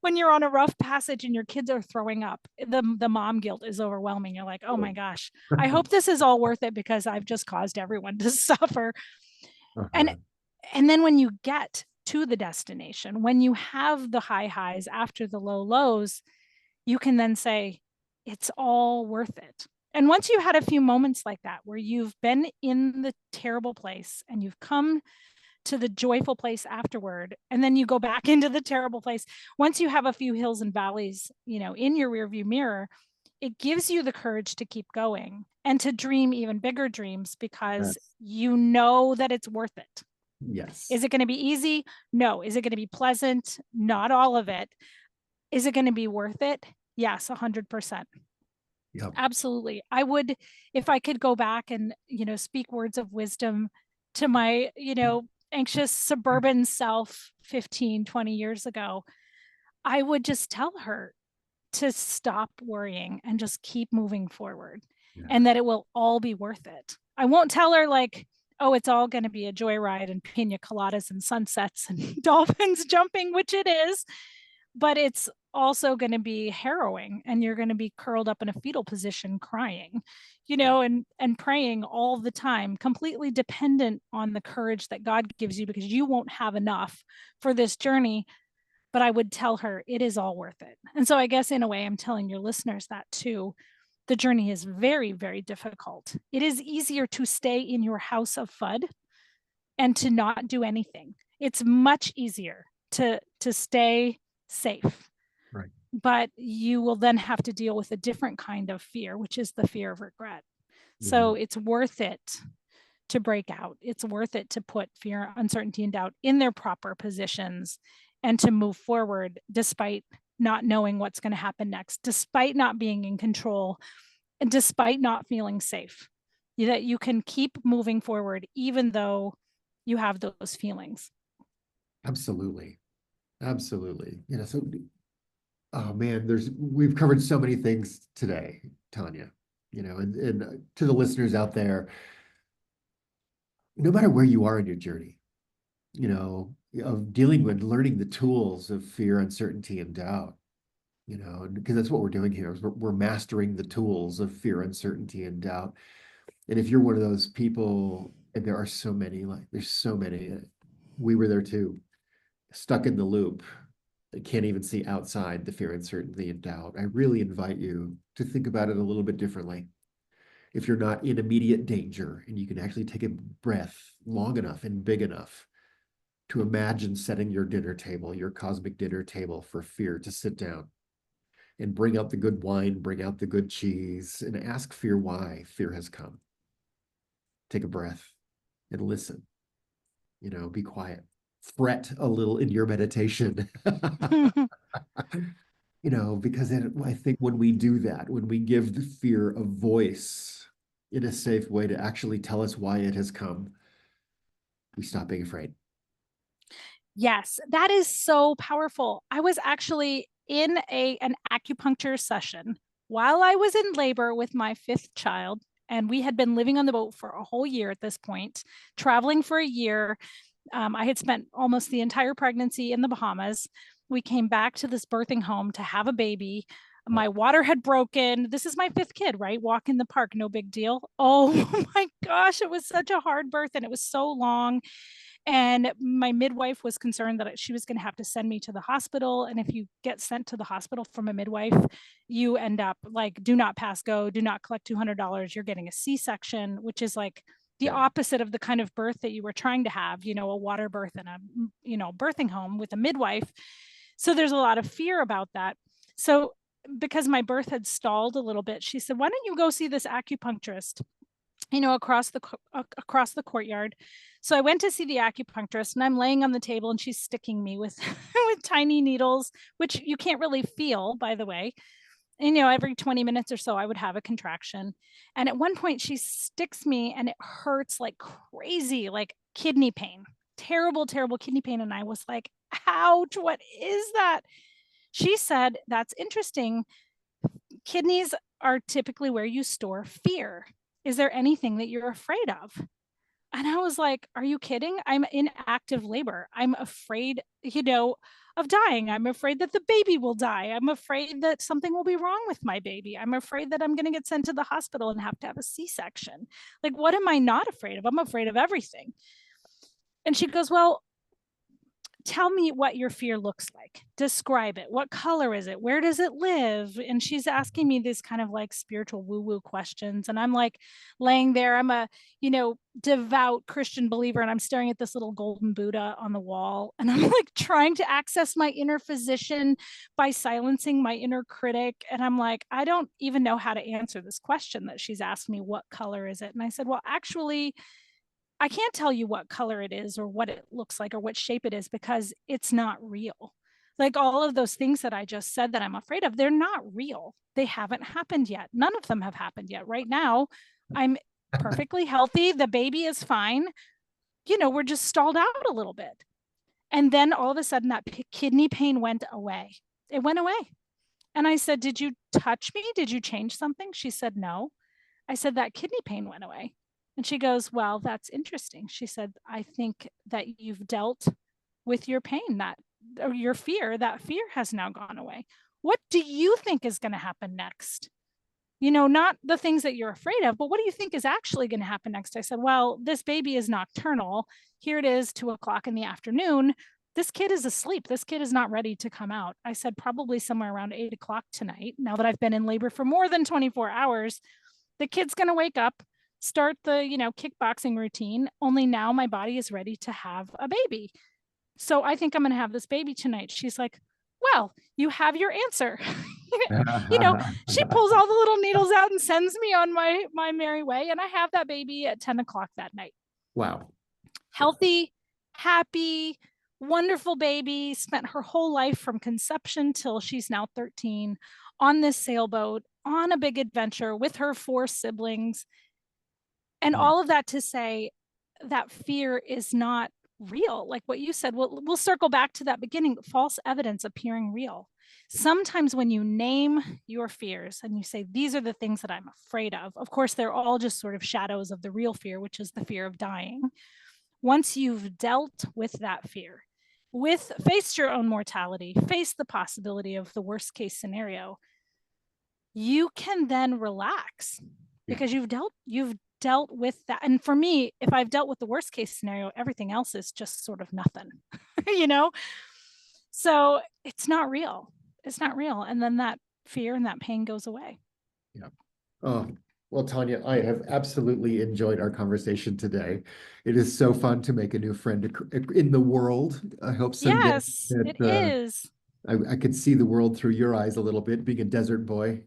when you're on a rough passage and your kids are throwing up, the mom guilt is overwhelming. You're like, oh my gosh, I hope this is all worth it because I've just caused everyone to suffer. And then when you get to the destination, when you have the high highs after the low lows, you can then say, it's all worth it. And once you had a few moments like that, where you've been in the terrible place and you've come to the joyful place afterward, and then you go back into the terrible place, once you have a few hills and valleys, in your rearview mirror, it gives you the courage to keep going and to dream even bigger dreams, because you know that it's worth it. Yes. Is it going to be easy? No. Is it going to be pleasant? Not all of it. Is it going to be worth it? Yes, 100%. Yeah. Absolutely. I would, if I could go back and, speak words of wisdom to my, anxious suburban self 15, 20 years ago, I would just tell her to stop worrying and just keep moving forward, Yeah. and that it will all be worth it. I won't tell her like, oh, it's all going to be a joyride and pina coladas and sunsets and dolphins jumping, which it is, but it's also going to be harrowing, and you're going to be curled up in a fetal position crying, Yeah. and praying all the time, completely dependent on the courage that God gives you, because you won't have enough for this journey. But I would tell her it is all worth it. And so I guess in a way I'm telling your listeners that too. The journey is very, very difficult. It is easier to stay in your house of FUD and to not do anything. It's much easier to stay safe. Right. But you will then have to deal with a different kind of fear, which is the fear of regret. So Mhm. it's worth it to break out. It's worth it to put fear, uncertainty, and doubt in their proper positions and to move forward despite not knowing what's going to happen next, despite not being in control, and despite not feeling safe. That you can keep moving forward even though you have those feelings. Absolutely. Absolutely. So oh man, we've covered so many things today, Tanya. And to the listeners out there, no matter where you are in your journey, of dealing with learning the tools of fear, uncertainty, and doubt, because that's what we're doing here is we're mastering the tools of fear, uncertainty, and doubt. And if you're one of those people, and there are so many, like there's so many, we were there too, stuck in the loop. They can't even see outside the fear, uncertainty, and doubt. I really invite you to think about it a little bit differently. If you're not in immediate danger and you can actually take a breath long enough and big enough to imagine setting your dinner table, your cosmic dinner table for fear to sit down and bring out the good wine, bring out the good cheese, and ask fear why fear has come. Take a breath and listen, be quiet. Fret a little in your meditation. Because I think when we do that, when we give the fear a voice in a safe way to actually tell us why it has come, we stop being afraid. Yes, that is so powerful. I was actually in an acupuncture session while I was in labor with my fifth child, and we had been living on the boat for a whole year at this point, traveling for a year. I had spent almost the entire pregnancy in the Bahamas. We came back to this birthing home to have a baby. My water had broken. This is my fifth kid, right? Walk in the park, no big deal. Oh my gosh, it was such a hard birth and it was so long. And my midwife was concerned that she was going to have to send me to the hospital. And if you get sent to the hospital from a midwife, you end up like, do not pass go, do not collect $200. You're getting a C-section, which is like the Yeah. opposite of the kind of birth that you were trying to have, a water birth in a, birthing home with a midwife. So there's a lot of fear about that. So because my birth had stalled a little bit, she said, why don't you go see this acupuncturist? Across the courtyard. So I went to see the acupuncturist, and I'm laying on the table and she's sticking me with with tiny needles, which you can't really feel, by the way. And every 20 minutes or so I would have a contraction. And at one point she sticks me and it hurts like crazy, like kidney pain. Terrible, terrible kidney pain. And I was like, ouch, what is that? She said, that's interesting. Kidneys are typically where you store fear. Is there anything that you're afraid of? And I was like, are you kidding? I'm in active labor. I'm afraid, of dying. I'm afraid that the baby will die. I'm afraid that something will be wrong with my baby. I'm afraid that I'm going to get sent to the hospital and have to have a C-section. Like, what am I not afraid of? I'm afraid of everything. And she goes, well, tell me what your fear looks like. Describe it. What color is it? Where does it live? And she's asking me these kind of like spiritual woo woo questions. And I'm like laying there. I'm a, devout Christian believer. And I'm staring at this little golden Buddha on the wall. And I'm like trying to access my inner physician by silencing my inner critic. And I'm like, I don't even know how to answer this question that she's asked me. What color is it? And I said, well, actually, I can't tell you what color it is or what it looks like or what shape it is because it's not real. Like all of those things that I just said that I'm afraid of, they're not real. They haven't happened yet. None of them have happened yet. Right now, I'm perfectly healthy. The baby is fine. We're just stalled out a little bit. And then all of a sudden, that kidney pain went away. It went away. And I said, "Did you touch me? Did you change something?" She said, "No." I said, "That kidney pain went away." And she goes, "Well, that's interesting." She said, "I think that you've dealt with your pain, that or your fear, that fear has now gone away. What do you think is going to happen next? Not the things that you're afraid of, but what do you think is actually going to happen next?" I said, "Well, this baby is nocturnal. Here it is, 2 o'clock in the afternoon. This kid is asleep. This kid is not ready to come out." I said, "Probably somewhere around 8 o'clock tonight. Now that I've been in labor for more than 24 hours, the kid's going to wake up, start the, kickboxing routine. Only now my body is ready to have a baby. So I think I'm going to have this baby tonight." She's like, "Well, you have your answer." you know, she pulls all the little needles out and sends me on my merry way. And I have that baby at 10 o'clock that night. Wow. Healthy, happy, wonderful baby. Spent her whole life from conception till she's now 13 on this sailboat on a big adventure with her 4 siblings. And all of that to say that fear is not real. Like what you said, we'll circle back to that beginning, false evidence appearing real. Sometimes when you name your fears and you say, "These are the things that I'm afraid of course, they're all just sort of shadows of the real fear, which is the fear of dying. Once you've dealt with that fear, faced your own mortality, faced the possibility of the worst case scenario, you can then relax because you've dealt with that. And for me, if I've dealt with the worst case scenario, everything else is just sort of nothing, you know? So it's not real. It's not real. And then that fear and that pain goes away. Yeah. Oh, well, Tanya, I have absolutely enjoyed our conversation today. It is so fun to make a new friend in the world. I hope someday Yes, that it is. I could see the world through your eyes a little bit, being a desert boy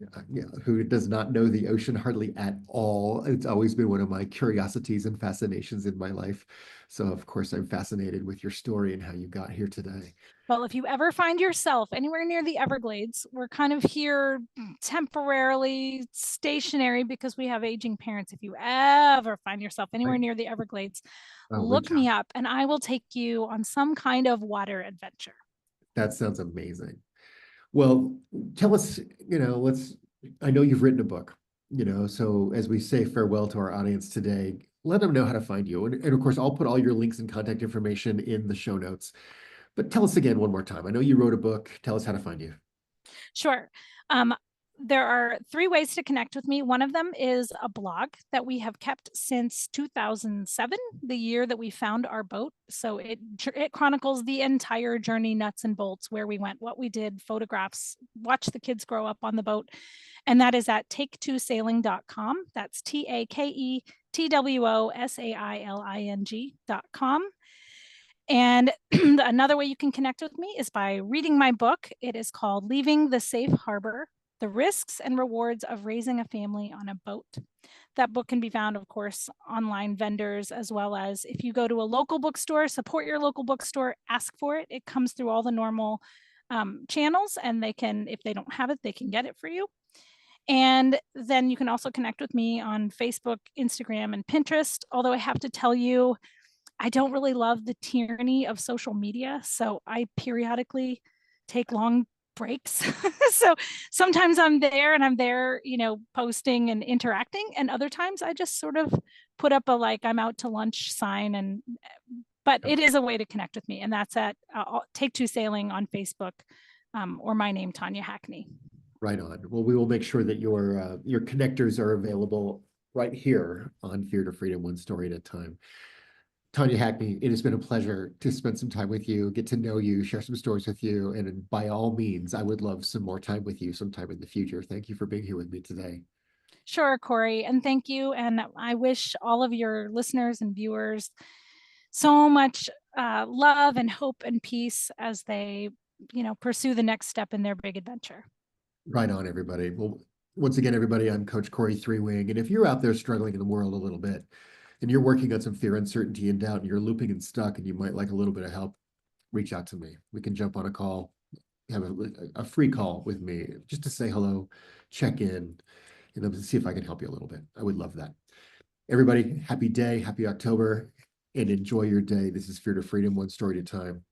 who does not know the ocean hardly at all. It's always been one of my curiosities and fascinations in my life. So, of course, I'm fascinated with your story and how you got here today. Well, if you ever find yourself anywhere near the Everglades, we're kind of here temporarily stationary because we have aging parents. If you ever find yourself anywhere Right. near the Everglades, I'll look reach out. me up and I will take you on some kind of water adventure. That sounds amazing. Well, tell us, I know you've written a book, so as we say farewell to our audience today, let them know how to find you. And of course, I'll put all your links and contact information in the show notes. But tell us again one more time. I know you wrote a book. Tell us how to find you. Sure. Um, there are 3 ways to connect with me. One of them is a blog that we have kept since 2007, the year that we found our boat. So it chronicles the entire journey, nuts and bolts, where we went, what we did, photographs, watch the kids grow up on the boat. And that is at take2sailing.com. That's TAKETWOSAILING.com. And another way you can connect with me is by reading my book. It is called Leaving the Safe Harbor: The Risks and Rewards of Raising a Family on a Boat. That book can be found, of course, online vendors, as well as if you go to a local bookstore, support your local bookstore, ask for it. It comes through all the normal channels, and they can, if they don't have it, they can get it for you. And then you can also connect with me on Facebook, Instagram, and Pinterest. Although I have to tell you, I don't really love the tyranny of social media. So I periodically take long breaks. So sometimes I'm there, posting and interacting. And other times I just sort of put up a like, I'm out to lunch sign. But it is a way to connect with me. And that's at Take Two Sailing on Facebook, or my name, Tanya Hackney. Right on. Well, we will make sure that your connectors are available right here on Fear to Freedom, one story at a time. Tanya Hackney, it has been a pleasure to spend some time with you, get to know you, share some stories with you. And by all means, I would love some more time with you sometime in the future. Thank you for being here with me today. Sure, Corey. And thank you. And I wish all of your listeners and viewers so much love and hope and peace as they, pursue the next step in their big adventure. Right on, everybody. Well, once again, everybody, I'm Coach Corey Three Wing. And if you're out there struggling in the world a little bit, and you're working on some fear, uncertainty, and doubt, and you're looping and stuck, and you might like a little bit of help, reach out to me. We can jump on a call, have a free call with me just to say hello, check in, see if I can help you a little bit. I would love that. Everybody, happy day, happy October, and enjoy your day. This is Fear to Freedom, one story at a time.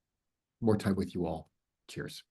More time with you all. Cheers.